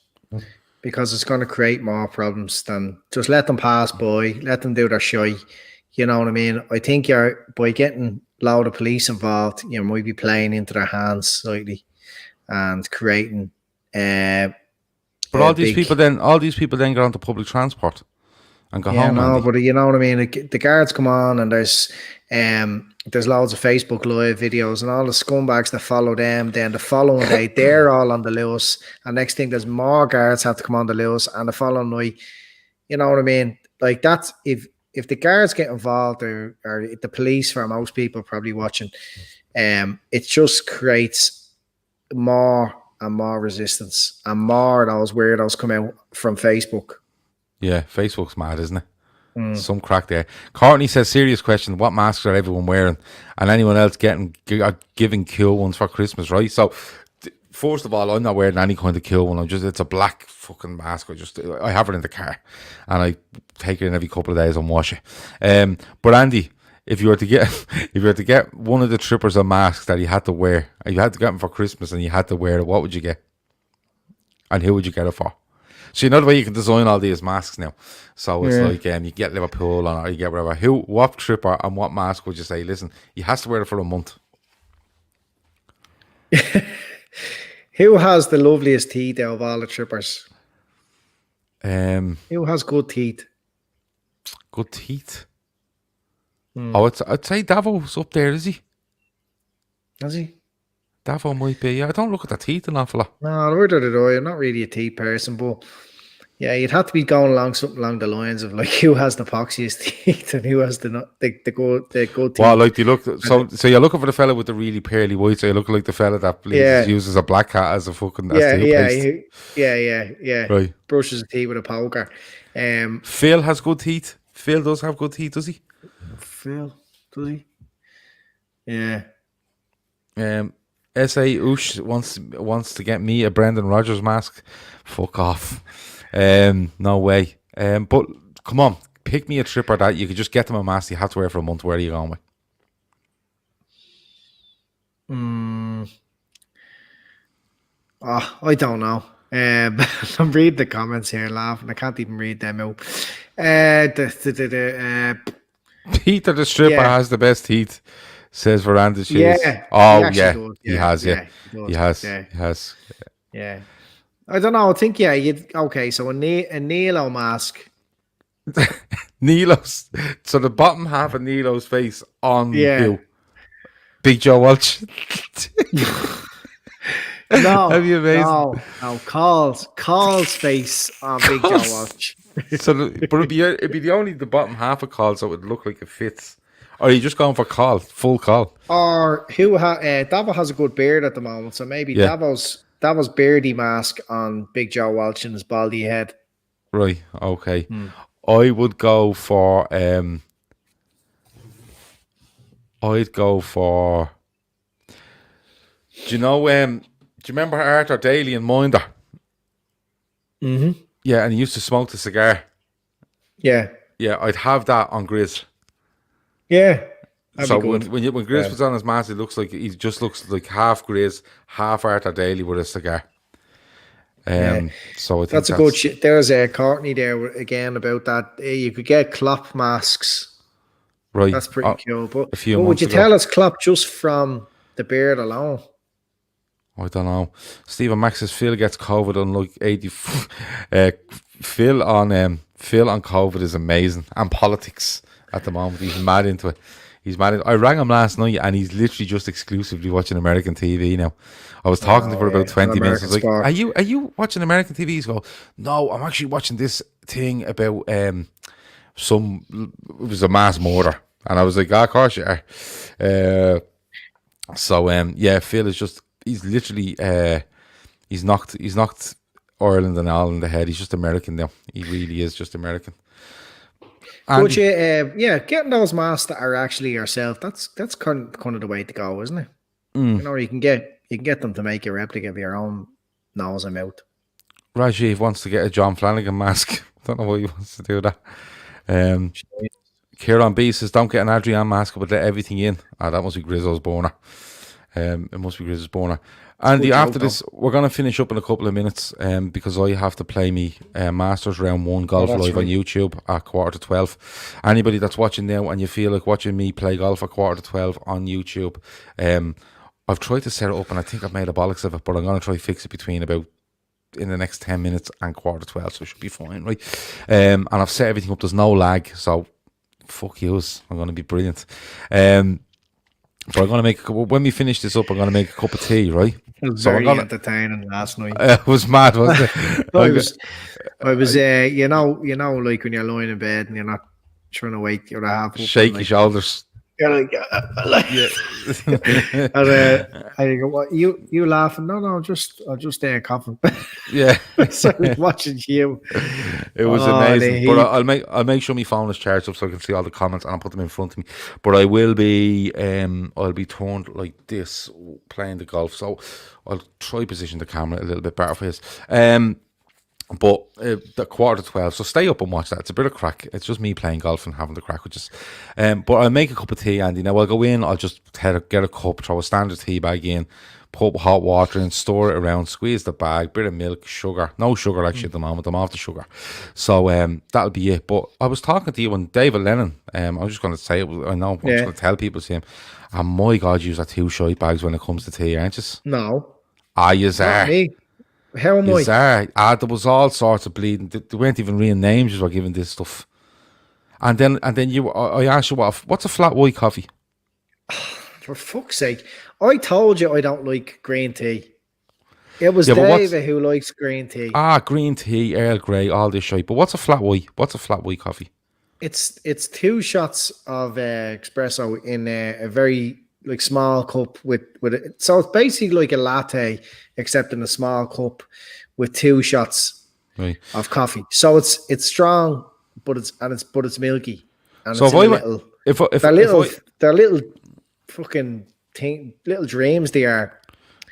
because it's going to create more problems than just let them pass by, let them do their shy. You know what I mean? I think by getting a lot of police involved, you might be playing into their hands slightly and creating. But all these people then get onto public transport and go home. No, but you know what I mean. The guards come on, and there's loads of Facebook Live videos, and all the scumbags that follow them. Then the following day, they're all on the loose, and next thing, there's more guards have to come on the loose, and the following night, you know what I mean. Like that's if the guards get involved, or the police, for most people probably watching, it just creates more and more resistance, and more of those weirdos come out from Facebook. Yeah, Facebook's mad, isn't it? Some crack there. Courtney says, serious question, what masks are everyone wearing? And anyone else giving cool ones for Christmas, right? So, first of all, I'm not wearing any kind of cool one. It's a black fucking mask. I have it in the car, and I take it in every couple of days and wash it. But Andy, if you were to get one of the trippers a mask that you had to wear, and you had to get them for Christmas and you had to wear it, what would you get? And who would you get it for? So you know the way you can design all these masks now. So it's like you get Liverpool or you get whatever. What tripper and what mask would you say? Listen, he has to wear it for a month. Who has the loveliest teeth out of all the trippers? Who has good teeth? Good teeth. Oh, I'd say Davo's up there, is he? Is he? Davo might be. Yeah, I don't look at the teeth an awful lot. No, neither did I. I'm not really a teeth person, but yeah, you'd have to be going along something along the lines of like who has the poxiest teeth and who has the good teeth. Well, like you look, so you're looking for the fella with the really pearly white. So you look like the fella that uses a black cat as a fucking yeah. Right, brushes the teeth with a poker. Phil has good teeth. Phil does have good teeth, does he? Phil, does he? Yeah. S.A. Oosh wants to get me a Brendan Rodgers mask. Fuck off. No way. But come on, pick me a tripper that you could just get them a mask you have to wear for a month. Where are you going with? I don't know. I'm reading the comments here and laughing. I can't even read them out. Peter the stripper has the best teeth, says Veranda Shoes. Yeah. He has. Yeah. I don't know. I think so a Nilo mask. Nilo's. So the bottom half of Nilo's face on you. Big Joe Walsh. No. That'd be amazing. No. Carl's face on Big Joe Walsh. But it'd be only the bottom half of Carl, so it would look like it fits. Or are you just going for full Carl? Or Davo has a good beard at the moment, so maybe Davo's beardy mask on Big Joe Walsh and his baldy head. Right, okay. I would go for do you remember Arthur Daly in Minder? Mm-hmm. Yeah, and he used to smoke the cigar. Yeah. Yeah, I'd have that on Grizz. Yeah. So when Grizz puts on his mask, he just looks like half Grizz, half Arthur Daly with a cigar. So I think that's a good shit. There's a Courtney there again about that. You could get Klopp masks. Right. That's pretty cool. But would you ago. tell us Klopp just from the beard alone? I don't know. Stephen Max says Phil gets COVID unlike 80. Phil on COVID is amazing, and politics at the moment. He's mad into it. I rang him last night, and he's literally just exclusively watching American TV now. I was talking to him for about 20 minutes. I was like, "Are you watching American TV?" He's go, "No, I'm actually watching this thing about it was a mass murder," and I was like, "Of course you are." Phil is just. He's literally he's knocked Ireland and all in the head. He's just American now. He really is just American. But yeah, getting those masks that are actually yourself, that's kind of the way to go, isn't it? You know, you can get them to make a replica of your own nose and mouth. Rajiv wants to get a John Flanagan mask. Don't know why he wants to do that. Kieran B says, don't get an Adrian mask, but let everything in. That must be Grizzle's boner. It must be Grizzle's boner. Andy, after this, we're going to finish up in a couple of minutes because I have to play me Masters Round 1 golf live on YouTube at 11:45. Anybody that's watching now and you feel like watching me play golf at 11:45 on YouTube, I've tried to set it up and I think I've made a bollocks of it, but I'm going to try to fix it between about in the next 10 minutes and 11:45, so it should be fine, right? And I've set everything up, there's no lag, so fuck yous, I'm going to be brilliant. But I'm going to make, when we finish this up, I'm going to make a cup of tea, right? It was very entertaining last night. It was mad, wasn't it? I was you know, like when you're lying in bed and you're not trying to wake your half up. Shake your shoulders. You're like yeah. And I go, what, you laughing? No, I'm just coughing. Yeah. So I was watching you. It was amazing. But I'll make sure my phone is charged up so I can see all the comments and I'll put them in front of me. But I will be I'll be turned like this playing the golf. So I'll try position the camera a little bit better for this. But the 11:45, so stay up and watch that. It's a bit of crack. It's just me playing golf and having the crack, which is. But I'll make a cup of tea, Andy. Now I'll go in. I'll just get a cup, throw a standard tea bag in, put hot water in, store it around, squeeze the bag, bit of milk, sugar. No sugar actually at the moment. I'm off the sugar, so that'll be it. But I was talking to you when David Lennon. I'm just going to say it. I know. I'm just going to tell people it's him. And my God, you are too shite bags when it comes to tea, aren't you? No. You are. Me. How am I? There was all sorts of bleeding. They weren't even real names you were giving this stuff. And then I asked you what's a flat white coffee? For fuck's sake. I told you I don't like green tea. It was David who likes green tea. Green tea, Earl Grey, all this shit. But what's a flat white? What's a flat white coffee? It's 2 shots of espresso in a very like small cup with it. So it's basically like a latte, except in a small cup with 2 shots of coffee. So it's strong, but it's milky. And so they're little fucking little dreams they are.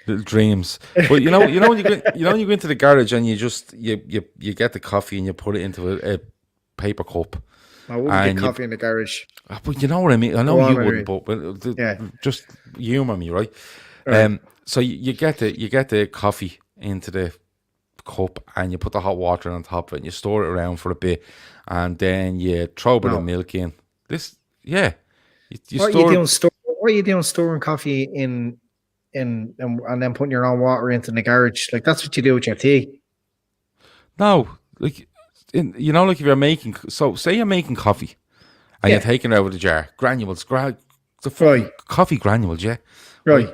Little dreams. But you know when you go into the garage and you just you get the coffee and you put it into a paper cup. I wouldn't get coffee in the garage. But you know what I mean? I know you wouldn't, but just humour me, right? So you get the coffee into the cup and you put the hot water on top of it and you store it around for a bit and then you throw a bit of milk in. What are you doing storing coffee in and then putting your own water into the garage? Like that's what you do with your tea. No, like like if you're making, so say you're making coffee and you're taking it out of the jar, granules, coffee granules, yeah, right.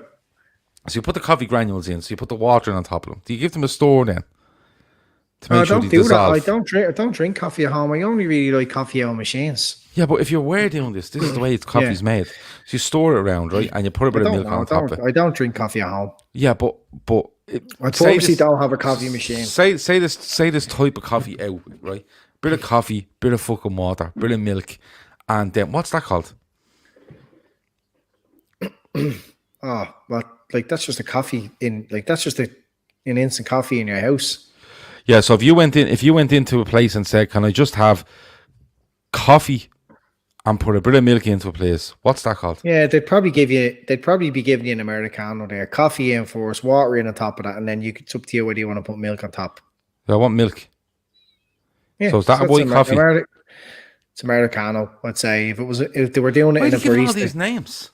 So you put the coffee granules in, so you put the water in on top of them. Do you give them a store then? To make sure they dissolve? I don't drink coffee at home. I only really like coffee out of machines. Yeah, but if you were doing this is the way coffee's made. So you store it around, right, and you put a bit of milk on top of it. I don't drink coffee at home. Yeah, but I obviously don't have a coffee machine. Say this type of coffee out, right? Bit of coffee, bit of fucking water, bit of milk, and then what's that called? Like that's just a coffee that's just an instant coffee in your house. Yeah, so if you went into a place and said, "Can I just have coffee and put a bit of milk into a place?" What's that called? Yeah, they'd probably be giving you an Americano there. Coffee in first, water in on top of that, and then it's up to you whether you want to put milk on top. I want milk. Yeah, so is that a white coffee? It's Americano, I'd say. If they were doing it in a barista. All these names?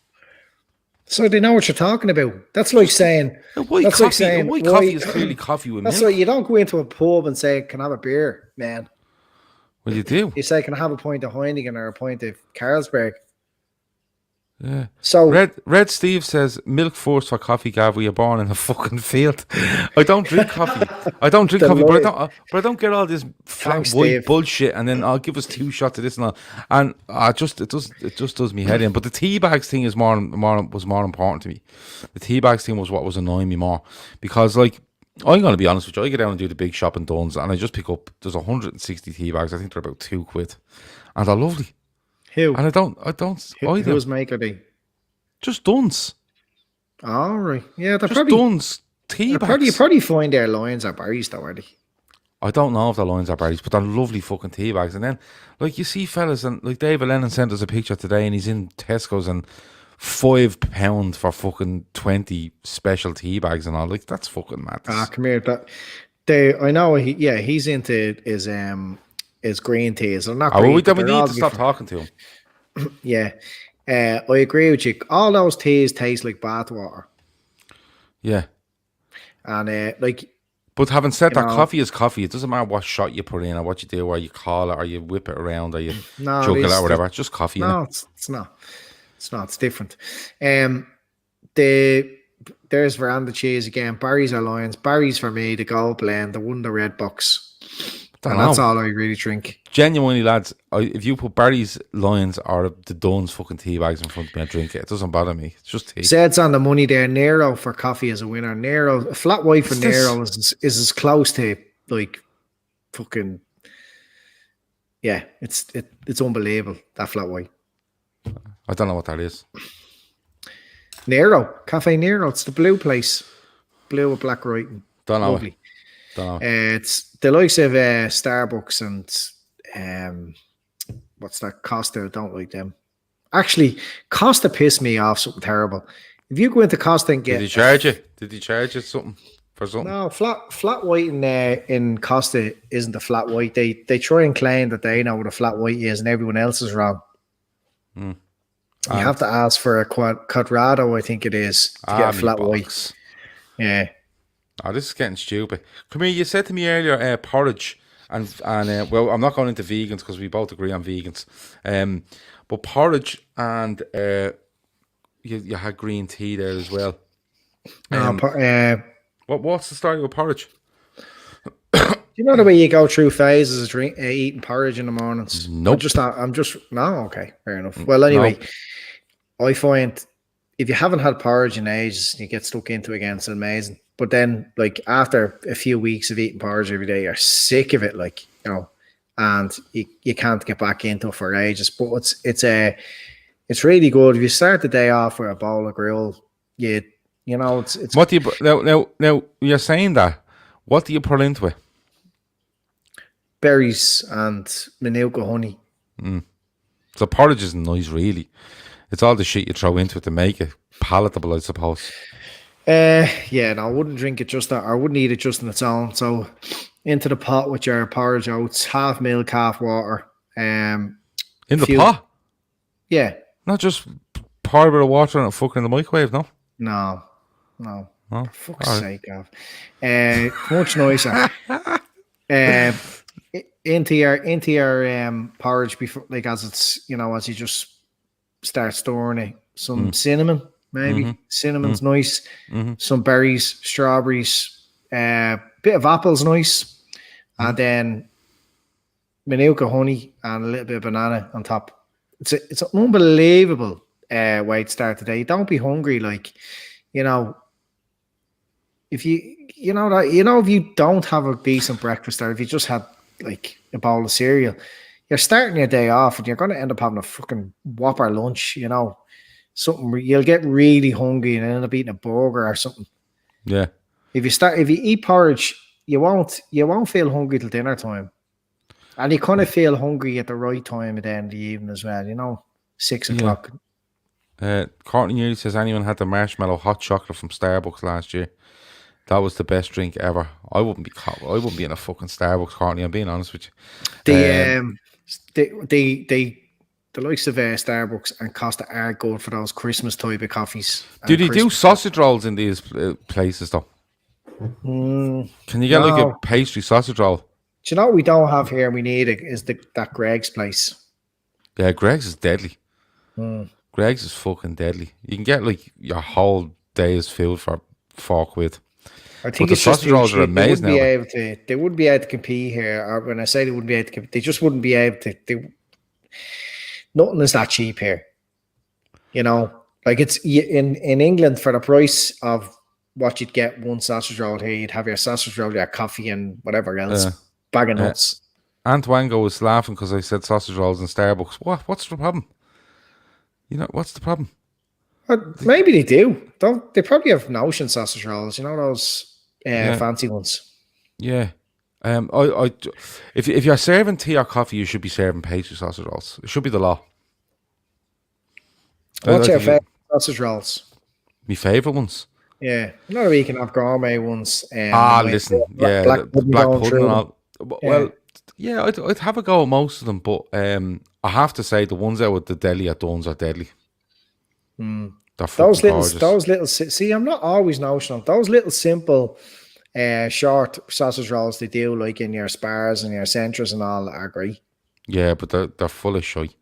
So they know what you're talking about. That's like saying white coffee is clearly coffee with milk. That's why you don't go into a pub and say, "Can I have a beer, man?" Well, you do. You say, "Can I have a pint of Heineken or a pint of Carlsberg?" Yeah. So Red Steve says, "Milk first for coffee, Gav. We are born in a fucking field." I don't drink coffee. But I don't get all this flat white bullshit. And then I'll give us 2 shots of this and all. And it just does me head in. But the tea bags thing was more important to me. The tea bags thing was what was annoying me more because like. I'm going to be honest with you. I get down and do the big shop in Duns and I just pick up, there's 160 tea bags. I think they're about £2. and they're lovely. Who? And I don't either. Who's maker they? Just Duns. All right. Yeah, they're Just probably. Duns. Tea You bags. probably find their lines at Barry's though, are they? I don't know if the lines are berries, but they're lovely fucking tea bags. And then, like, you see fellas, and like David Lennon sent us a picture today, and he's in Tesco's and £5 for fucking 20 special tea bags and all. Like, that's fucking mad. Come here. I know. He's into his green teas. They're not. We green, but need they're to stop talking to him. Yeah, I agree with you. All those teas taste like bath water. Yeah, and But having said that, coffee is coffee. It doesn't matter what shot you put in or what you do, or you call it, or you whip it around, or you jug it out, or whatever. It's just coffee. No, it's not. It's not. It's different. There's veranda cheese again. Barry's or Lions. Barry's for me, the gold blend, the Wonder Red box. And that's all I really drink. Genuinely, lads, if you put Barry's, Lions, or the Dunn's fucking tea bags in front of me, I drink it. It doesn't bother me. It's just tea. Zed's on the money there. Nero for coffee is a winner. Nero, a flat white for Nero is as close to like fucking. Yeah, it's unbelievable, that flat white. I don't know what that is. Nero, Cafe Nero. It's the blue place. Blue with black writing. Don't know. Lovely. It's the likes of Starbucks and what's that? Costa. I don't like them. Actually, Costa pissed me off something terrible. If you go into Costa and get, did he charge you? Did he charge you something for something? No, flat white in Costa isn't a flat white. They try and claim that they know what a flat white is, and everyone else is wrong. You have to ask for a quadrado, I think it is, to get a flat white. Yeah. Oh, this is getting stupid. Come here, you said to me earlier, porridge, and well, I'm not going into vegans because we both agree on vegans. But porridge and you had green tea there as well. What's the story with porridge? You know the way you go through phases of eating porridge in the mornings? Nope. Okay, fair enough. Well, anyway, I find if you haven't had porridge in ages, you get stuck into it again. It's amazing. But then, like, after a few weeks of eating porridge every day, you're sick of it, like, you know, and you can't get back into it for ages. But it's really good. If you start the day off with a bowl of grill, you know, it's what do you now you're saying that. What do you put into it? Berries and Manuka honey. So porridge isn't nice, really. It's all the shit you throw into it to make it palatable, I suppose. Yeah, no, I wouldn't drink it just that. I wouldn't eat it just on its own. So into the pot with your porridge oats, half milk, half water. In the pot? Yeah. Not just pour a bit of water and fucking in the microwave, no? No. Oh, for fuck's sake, Gav. Much nicer. Into your porridge before, like, as it's, you know, as you just start storing it. Some cinnamon, maybe. Cinnamon's nice. Some berries, strawberries, bit of apples, nice. And then Manuka honey and a little bit of banana on top. It's an unbelievable way to start the day. Don't be hungry, like, you know. If if you don't have a decent breakfast, or if you just had like a bowl of cereal, you're starting your day off and you're going to end up having a fucking whopper lunch, you know, something. You'll get really hungry and end up eating a burger or something. Yeah. If you eat porridge, you won't feel hungry till dinner time, and you kind of feel hungry at the right time at the end of the evening as well. You know, 6 o'clock. Courtney Neely says, anyone had the marshmallow hot chocolate from Starbucks last year? That was the best drink ever. I wouldn't be in a fucking Starbucks, Courtney. I'm being honest with you. The likes of Starbucks and Costa are good for those Christmas type of coffees. Do they do sausage rolls in these places though? Can you get like a pastry sausage roll? Do you know what we don't have here? We need is that Greg's place. Yeah, Greg's is deadly. Greg's is fucking deadly. You can get like your whole day's food for £4. I think the sausage rolls are amazing. They wouldn't be able to compete here. Or when I say they wouldn't be able to compete, they just wouldn't be able to. Nothing is that cheap here. You know, like it's in England for the price of what you'd get one sausage roll here. You'd have your sausage roll, your coffee, and whatever else, bag of nuts. Aunt Wango was laughing because I said sausage rolls in Starbucks. What's the problem? You know, what's the problem? Maybe they do. They probably have Notion sausage rolls. You know those fancy ones. Yeah. If you're serving tea or coffee, you should be serving pastry sausage rolls. It should be the law. What's your favourite sausage rolls? My favourite ones? Yeah. Another week you can have gourmet ones. Listen. Black pudding and all. Well, yeah, I'd have a go at most of them, but I have to say the ones out with the deli at Dunn's are deadly. Those little. See, I'm not always notional. Those little simple, short sausage rolls they do, like in your Spars and your Centras and all, are great. Yeah, but they're full of shite.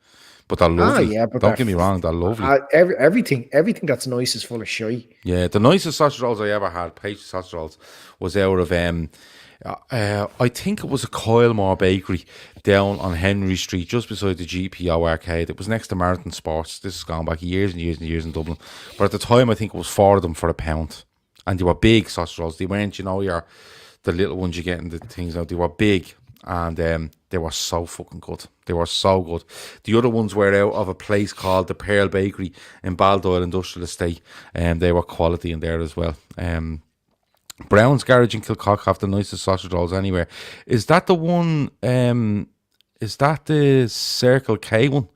But they're lovely. But don't get me wrong, they're lovely. Everything that's nice is full of shite. Yeah, the nicest sausage rolls I ever had, pastry sausage rolls, was out of I think it was a Coilmore bakery down on Henry Street, just beside the GPO arcade. It was next to Marathon Sports. This has gone back years and years and years in Dublin. But at the time, I think it was 4 of them for £1. And they were big sausage rolls. They weren't, the little ones you get in the things now. They were big, and they were so fucking good. They were so good. The other ones were out of a place called the Pearl Bakery in Baldoyle Industrial Estate, and they were quality in there as well. Brown's Garage in Kilcock have the nicest sausage rolls anywhere. Is that the one? Is that the Circle K one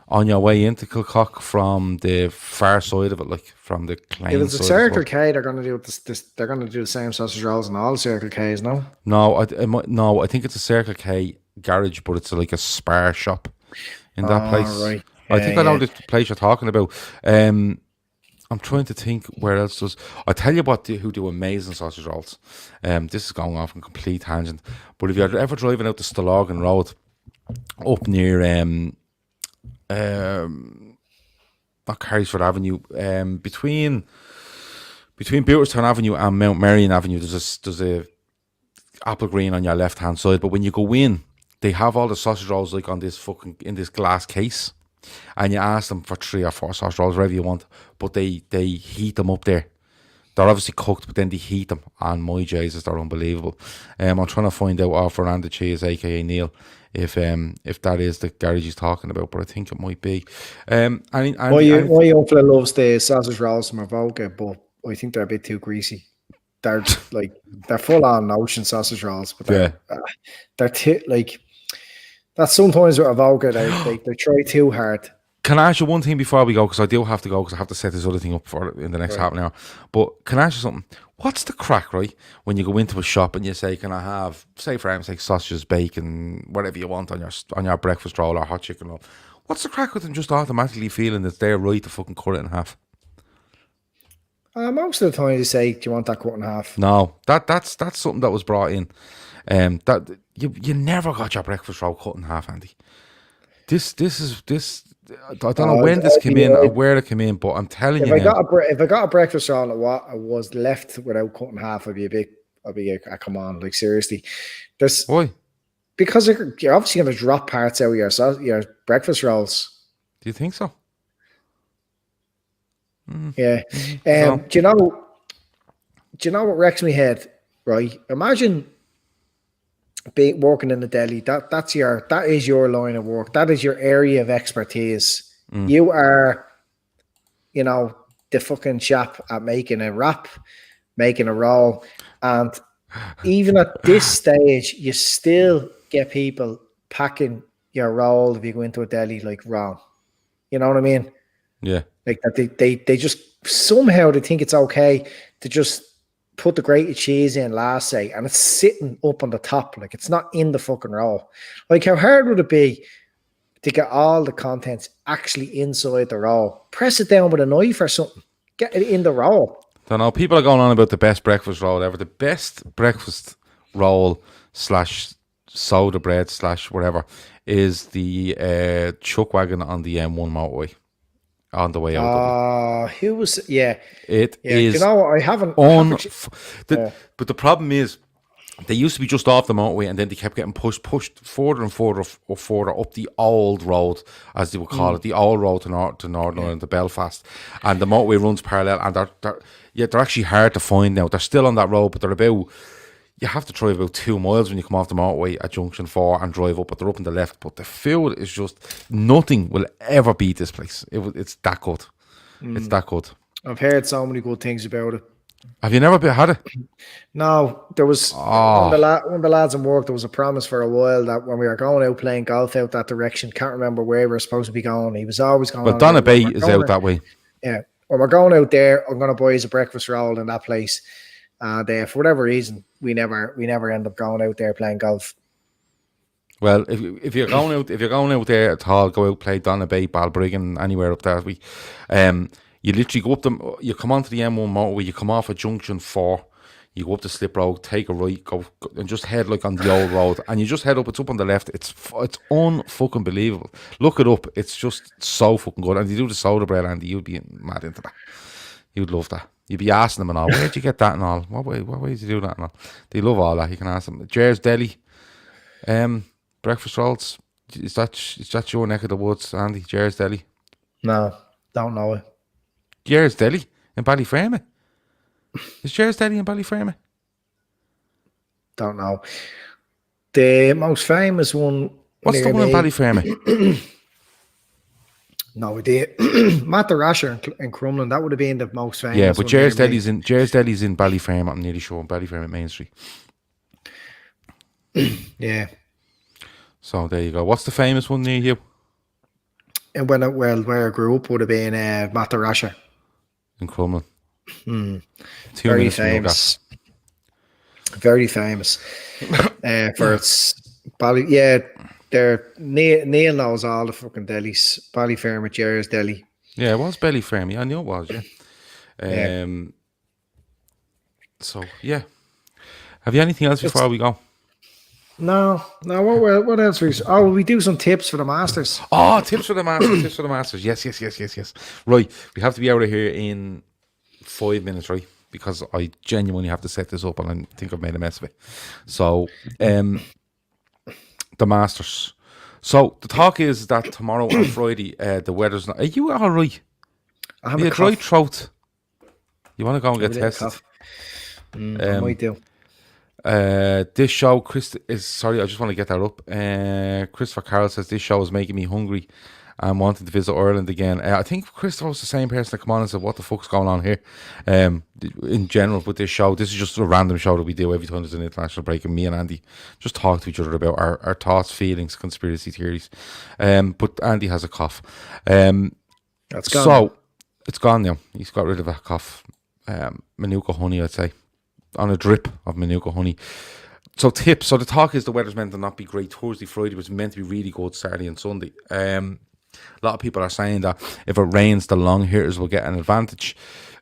on your way into Kilcock from the far side of it, like from the Klein? If it's a Circle K, they're going to do this. They're going to do the same sausage rolls in all Circle Ks, no? No, I think it's a Circle K garage, but it's like a Spar shop in that place. Right. I think I know the place you're talking about. I'm trying to think where else does. I tell you who do amazing sausage rolls. This is going off on a complete tangent, but if you're ever driving out to Stalagan Road, up near not Carrisford Avenue, between Booterstown Avenue and Mount Marion Avenue, there's a apple green on your left hand side. But when you go in, they have all the sausage rolls like on this in this glass case. And you ask them for 3 or 4 sausage rolls, whatever you want, but they heat them up there. They're obviously cooked, but then they heat them, and my Jesus, they're unbelievable. I'm trying to find out off Miranda Cheese, aka Neil, if that is the garage he's talking about, but I think it might be. My young fella loves the sausage rolls from Avoca, but I think they're a bit too greasy. They're they're full on Ocean sausage rolls, but they're that's sometimes with Avoca, they try too hard. Can I ask you one thing before we go? Because I do have to go, because I have to set this other thing up in the next half an hour. But can I ask you something? What's the crack, right, when you go into a shop and you say, can I have, say for example, sausages, bacon, whatever you want on your breakfast roll or hot chicken roll? What's the crack with them just automatically feeling that they're right to fucking cut it in half? Most of the time you say, do you want that cut in half? No, that's something that was brought in. That you never got your breakfast roll cut in half, Andy. This I don't know when this came in or where it came in, but I'm telling you, if I got a breakfast roll and what was left without cutting half, I'd be come on, like seriously. Why? Because you're obviously going to drop parts out of your breakfast rolls. Do you think so? Yeah. Do you know what wrecks me head? Right. Imagine working in the deli. That is your line of work. That is your area of expertise. You are, the fucking chap at making a wrap, making a roll, and even at this stage, you still get people packing your roll if you go into a deli like wrong. You know what I mean? Yeah. Like that they just somehow they think it's okay to just put the grated cheese in last, say, and it's sitting up on the top, like it's not in the fucking roll. Like how hard would it be to get all the contents actually inside the roll? Press it down with a knife or something. Get it in the roll. Don't know. People are going on about the best breakfast roll ever. The best breakfast roll / soda bread / whatever is the chuck wagon on the M1 motorway on the way out. Who was? Yeah, it is. You know what? I haven't. But the problem is, they used to be just off the motorway, and then they kept getting pushed further and further up the old road, as they would call it, the old road to Northern Ireland, to Belfast, and the motorway runs parallel, and they're actually hard to find now. They're still on that road, but they're about you have to drive about 2 miles when you come off the motorway at Junction 4 and drive up, but they're up on the left. But the food is just, nothing will ever beat this place. It's that good. It's that good. I've heard so many good things about it. Have you never had it? No, there was one of the lads in work. There was a promise for a while that when we were going out playing golf out that direction, can't remember where we were supposed to be going. He was always going. Well, Donna Bay is out that way. Yeah, when we're going out there, I'm going to buy us a breakfast roll in that place. And for whatever reason, we never end up going out there playing golf. Well, if you're going out there at all, go out play Donna Bay, Balbriggan, anywhere up there. You literally go up you come onto the M1 motorway, you come off at Junction 4, you go up the slip road, take a right, go and just head like on the old road, and you just head up. It's up on the left. It's unfucking believable. Look it up. It's just so fucking good. And you do the soda bread, Andy, you'd be mad into that. You'd love that. You'd be asking them and all, where'd you get that and all? What way did you do that and all? They love all that. You can ask them. Jer's Deli, breakfast rolls. Is that your neck of the woods, Andy? Jer's Deli? No, don't know it. Jer's Deli in Ballyfermot. Is Jer's Deli in Ballyfermot? Don't know. The most famous one. What's the one in Ballyfermot? No idea. Matt the Rasher in Crumlin. That would have been the most famous. Yeah, but Jer's Deli's in Ballyfermot. I'm nearly sure, Ballyfermot Main Street. Yeah. So there you go. What's the famous one near you? And where I grew up would have been Matt the Rasher in Crumlin. 2 very minutes famous. Very famous. For its Bally. Yeah, Neil knows all the fucking delis. Ballyfermot, Jerry's Deli. Yeah, it was Ballyfermot. I knew it was. Yeah. So yeah. Have you anything else before we go? No. What else? We do some tips for the Masters. Oh, tips for the Masters. Yes. Right, we have to be out of here in 5 minutes, right? Because I genuinely have to set this up, and I think I've made a mess of it. So, the Masters. So the talk is that tomorrow and Friday, the weather's not. Are you all right? I have a dry throat. You want to go and get tested? I might do. This show, I just want to get that up. Christopher Carroll says this show is making me hungry and wanting to visit Ireland again. I think Christopher was the same person that come on and said, what the fuck's going on here? In general with this show, this is just a random show that we do every time there's an international break, and me and Andy just talk to each other about our thoughts, feelings, conspiracy theories. But Andy has a cough. That's gone. So it's gone now. He's got rid of a cough. Manuka honey, I'd say. On a drip of Manuka honey. So tips. So the talk is the weather's meant to not be great. Thursday, Friday was meant to be really good. Saturday and Sunday. A lot of people are saying that if it rains, the long hitters will get an advantage.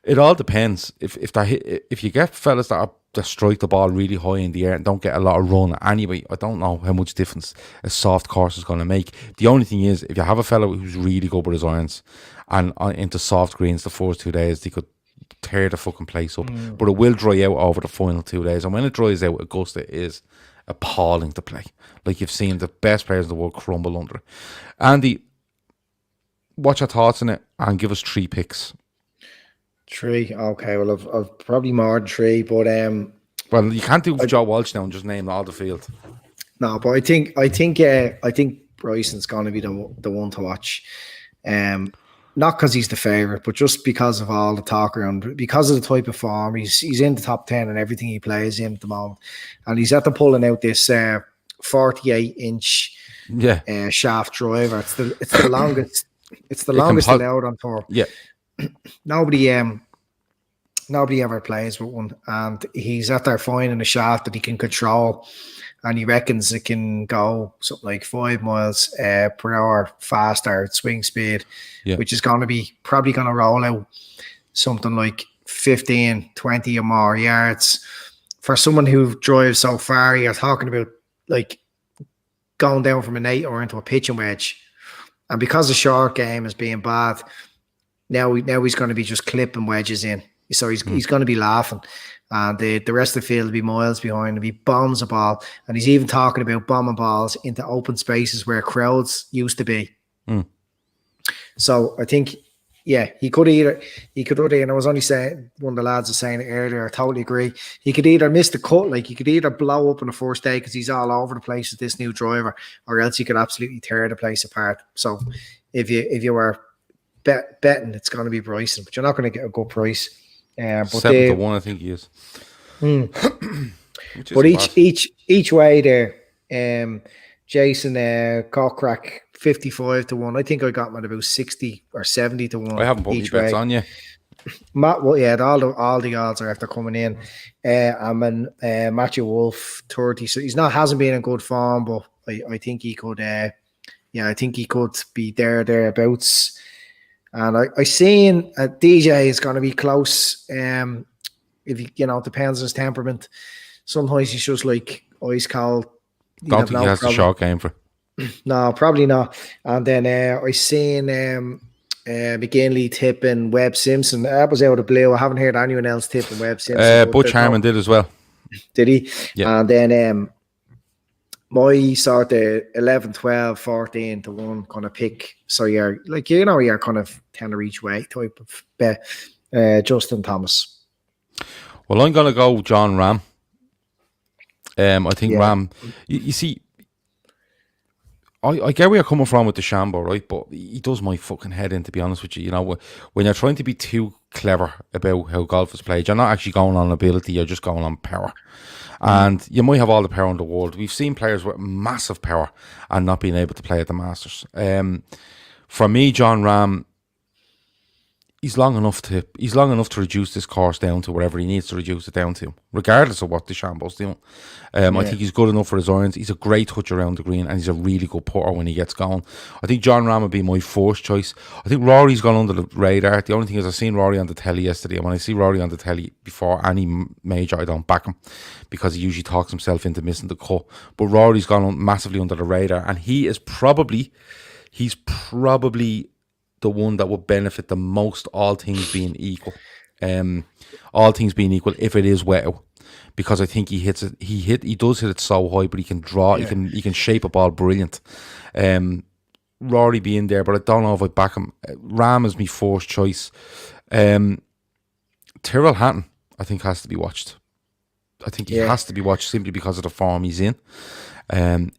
It all depends. If you get fellas that strike the ball really high in the air and don't get a lot of run anyway, I don't know how much difference a soft course is going to make. The only thing is, if you have a fella who's really good with his irons and into soft greens the first 2 days, they could tear the fucking place up. But it will dry out over the final 2 days, and when it dries out, Augusta is appalling to play. Like, you've seen the best players in the world crumble under it. Andy, what's your thoughts on it, and give us 3 picks. 3, okay. Well, I've probably more than 3, but well, you can't do Joe Walsh now and just name all the field. No, but I think Bryson's going to be the one to watch. Not because he's the favourite, but just because of all the talk around, because of the type of form. He's in the top 10 and everything he plays in at the moment. And he's after pulling out this 48-inch shaft driver. It's the longest. It's the longest allowed on tour. Yeah. Nobody ever plays with one, and he's out there finding a shaft that he can control, and he reckons it can go something like 5 miles per hour faster at swing speed, which is probably going to roll out something like 15, 20 or more yards. For someone who drives so far, you're talking about like going down from an 8 or into a pitching wedge, and because the short game is being bad, now he's going to be just clipping wedges in. So he's going to be laughing, and the rest of the field will be miles behind him. He bombs a ball, and he's even talking about bombing balls into open spaces where crowds used to be. So I think Yeah, he could either, and I was only saying, one of the lads was saying it earlier, I totally agree. He could either miss the cut, like he could either blow up on the first day because he's all over the place with this new driver, or else he could absolutely tear the place apart. So if you were betting, it's going to be Bryson, but you're not going to get a good price. But 7-1, I think he is. But each way there, Jason Cockrack 55-1. I think I got him at about 60 or 70-1. I haven't put any bets on you. Matt, well, yeah, all the odds are after coming in. Matthew Wolf 30. So hasn't been in good form, but I think he could. I think he could be thereabouts. And I seen DJ is going to be close. If he, it depends on his temperament. Sometimes he's just like ice cold. Don't think he has the short game for. No, probably not. And then I seen McGinley tipping Webb Simpson. That was out of blue. I haven't heard anyone else tipping Webb Simpson. Butch Harmon did as well. Did he? Yeah. And then my sort of 11, 12, 14-1 kind of pick. So you're like, you're kind of 10 each way type of bet. Justin Thomas. Well, I'm going to go John Ram. I think Ram, you see, I get where you're coming from with the Shambo, right? But he does my fucking head in, to be honest with you. When you're trying to be too clever about how golf is played, you're not actually going on ability, you're just going on power. And you might have all the power in the world. We've seen players with massive power and not being able to play at the Masters. For me, John Ram, he's long enough to reduce this course down to wherever he needs to reduce it down to, regardless of what DeChambeau's doing. I think he's good enough for his irons. He's a great touch around the green, and he's a really good putter when he gets going. I think John Ram would be my first choice. I think Rory's gone under the radar. The only thing is, I've seen Rory on the telly yesterday, and when I see Rory on the telly before any major, I don't back him because he usually talks himself into missing the cut. But Rory's gone massively under the radar, and he's probably the one that would benefit the most, all things being equal. All things being equal, if it is wet out, because I think he hits it. He does hit it so high, but he can draw. Yeah. He can shape a ball brilliant. Rory being there, but I don't know if I back him. Ram is my first choice. Tyrrell Hatton, I think, has to be watched. I think he has to be watched simply because of the form he's in.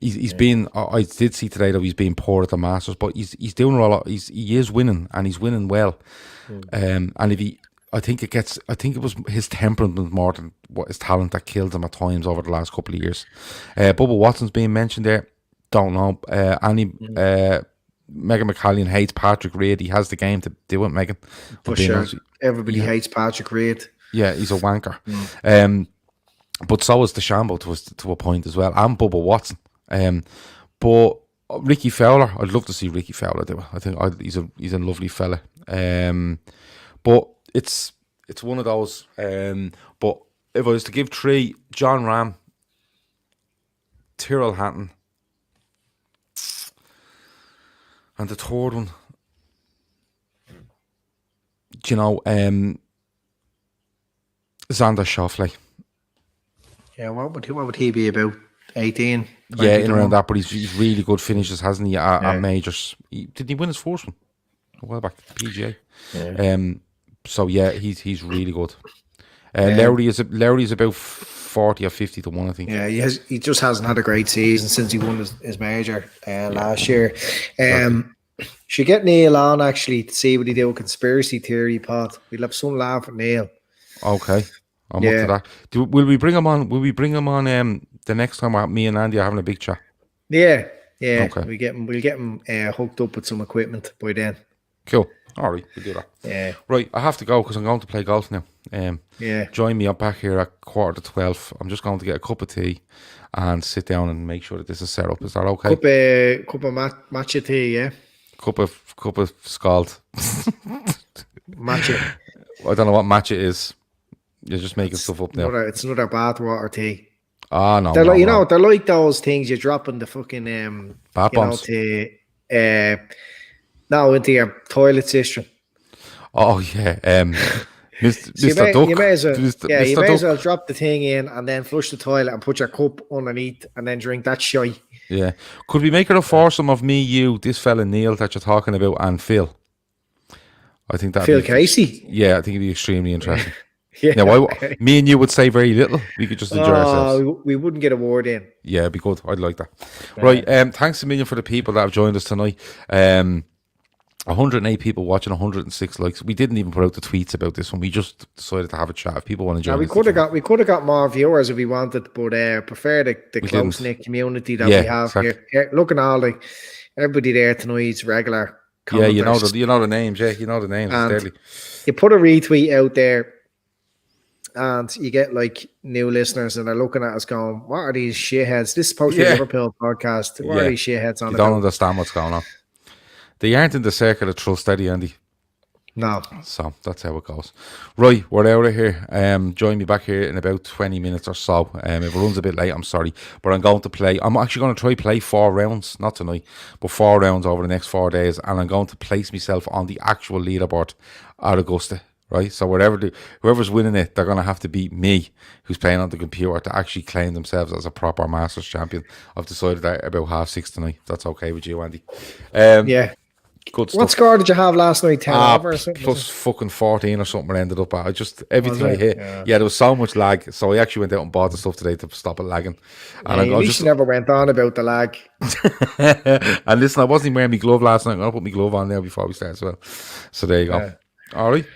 He's been. I did see today that he's being poor at the Masters, but he's doing a lot. He is winning, and he's winning well. And I think it was his temperament more than what his talent that killed him at times over the last couple of years. Bubba Watson's being mentioned there. Don't know. Megan McCallion hates Patrick Reed. He has the game to do it, Megan. For sure. Everybody hates Patrick Reed. Yeah, he's a wanker. But so is DeChambeau to a point as well, and Bubba Watson. But Ricky Fowler, I'd love to see Ricky Fowler do it. I think he's a lovely fella. But it's one of those. But if I was to give three, John Ram, Tyrrell Hatton, and the third one, Xander Schauffele. Yeah, what would he be, about 18? Yeah, in around that, but he's really good finishes, hasn't he, at majors. Did he win his first one a while back, PGA? Yeah. So yeah, he's really good. Lowry is about 40 or 50-1, I think. Yeah, he just hasn't had a great season since he won his major last year. Should get Neil on actually to see what he do with conspiracy theory pod. We'll have some laugh at Neil. Okay. I'm up to that. Will we bring him on? The next time me and Andy are having a big chat? Yeah. Okay. We'll get him hooked up with some equipment by then. Cool. All right, we'll do that. Yeah. Right, I have to go because I'm going to play golf now. Join me up back here at 11:15. I'm just going to get a cup of tea and sit down and make sure that this is set up. Is that okay? Cup of matcha tea, yeah. Cup of scald. Matcha. I don't know what matcha is. You're just making stuff up now. It's another bathwater tea. Ah, no. They're like, they're like those things you drop in the fucking bath bombs. Into your toilet cistern. Oh yeah. Mr. Duck. You may as well drop the thing in and then flush the toilet and put your cup underneath and then drink that shite. Yeah. Could we make it a foursome of me, you, this fella Neil that you're talking about, and Phil? I think that Phil Casey. Yeah, I think it'd be extremely interesting. Yeah, Now, me and you would say very little. We could just enjoy ourselves. We wouldn't get a word in. Yeah, it'd be good. I'd like that. Right. Thanks a million for the people that have joined us tonight. 108 people watching, 106 likes. We didn't even put out the tweets about this one. We just decided to have a chat. If people want to join, we could have got more viewers if we wanted, but prefer the close knit community that we have here. Looking at all everybody there tonight's regular. Yeah, you know the names. Yeah, you know the names. And you put a retweet out there, and you get like new listeners, and they're looking at us going, "What are these shitheads?" This is supposed to be a Liverpool podcast. What are these shitheads on? You don't understand what's going on. They aren't in the circle of trust, Eddie, Andy. No. So that's how it goes. Right, we're out of here. Join me back here in about 20 minutes or so. If it runs a bit late, I'm sorry. But I'm going to play. I'm actually going to play 4 rounds, not tonight, but 4 rounds over the next 4 days. And I'm going to place myself on the actual leaderboard at Augusta. Right, so whoever's winning it, they're going to have to beat me, who's playing on the computer, to actually claim themselves as a proper Masters champion. I've decided that about 6:30 tonight. That's okay with you, Andy? Yeah. Good stuff. What score did you have last night? 10 over or something? Plus fucking 14 or something I ended up at. Everything I hit. Yeah, there was so much lag. So I actually went out and bought the stuff today to stop it lagging. And at least you never went on about the lag. And listen, I wasn't even wearing my glove last night. I'm going to put my glove on now before we start as well. So there you go. All right.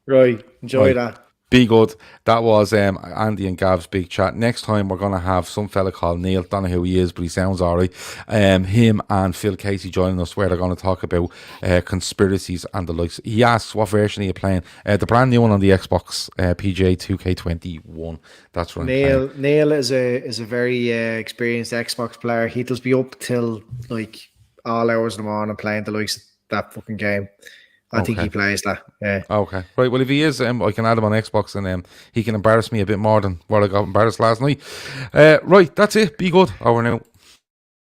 Right. Enjoy that. Be good. That was Andy and Gav's big chat. Next time we're going to have some fella called Neil. Don't know who he is, but he sounds alright. Him and Phil Casey joining us, where they're going to talk about conspiracies and the likes. He asks what version are you playing? The brand new one on the Xbox, PGA 2K21. That's right. Neil is a very experienced Xbox player. He does be up till like all hours in the morning playing the likes of that fucking game. I think he plays that. Yeah. Okay. Right. Well, if he is, I can add him on Xbox, and he can embarrass me a bit more than what I got embarrassed last night. Right. That's it. Be good. Over now.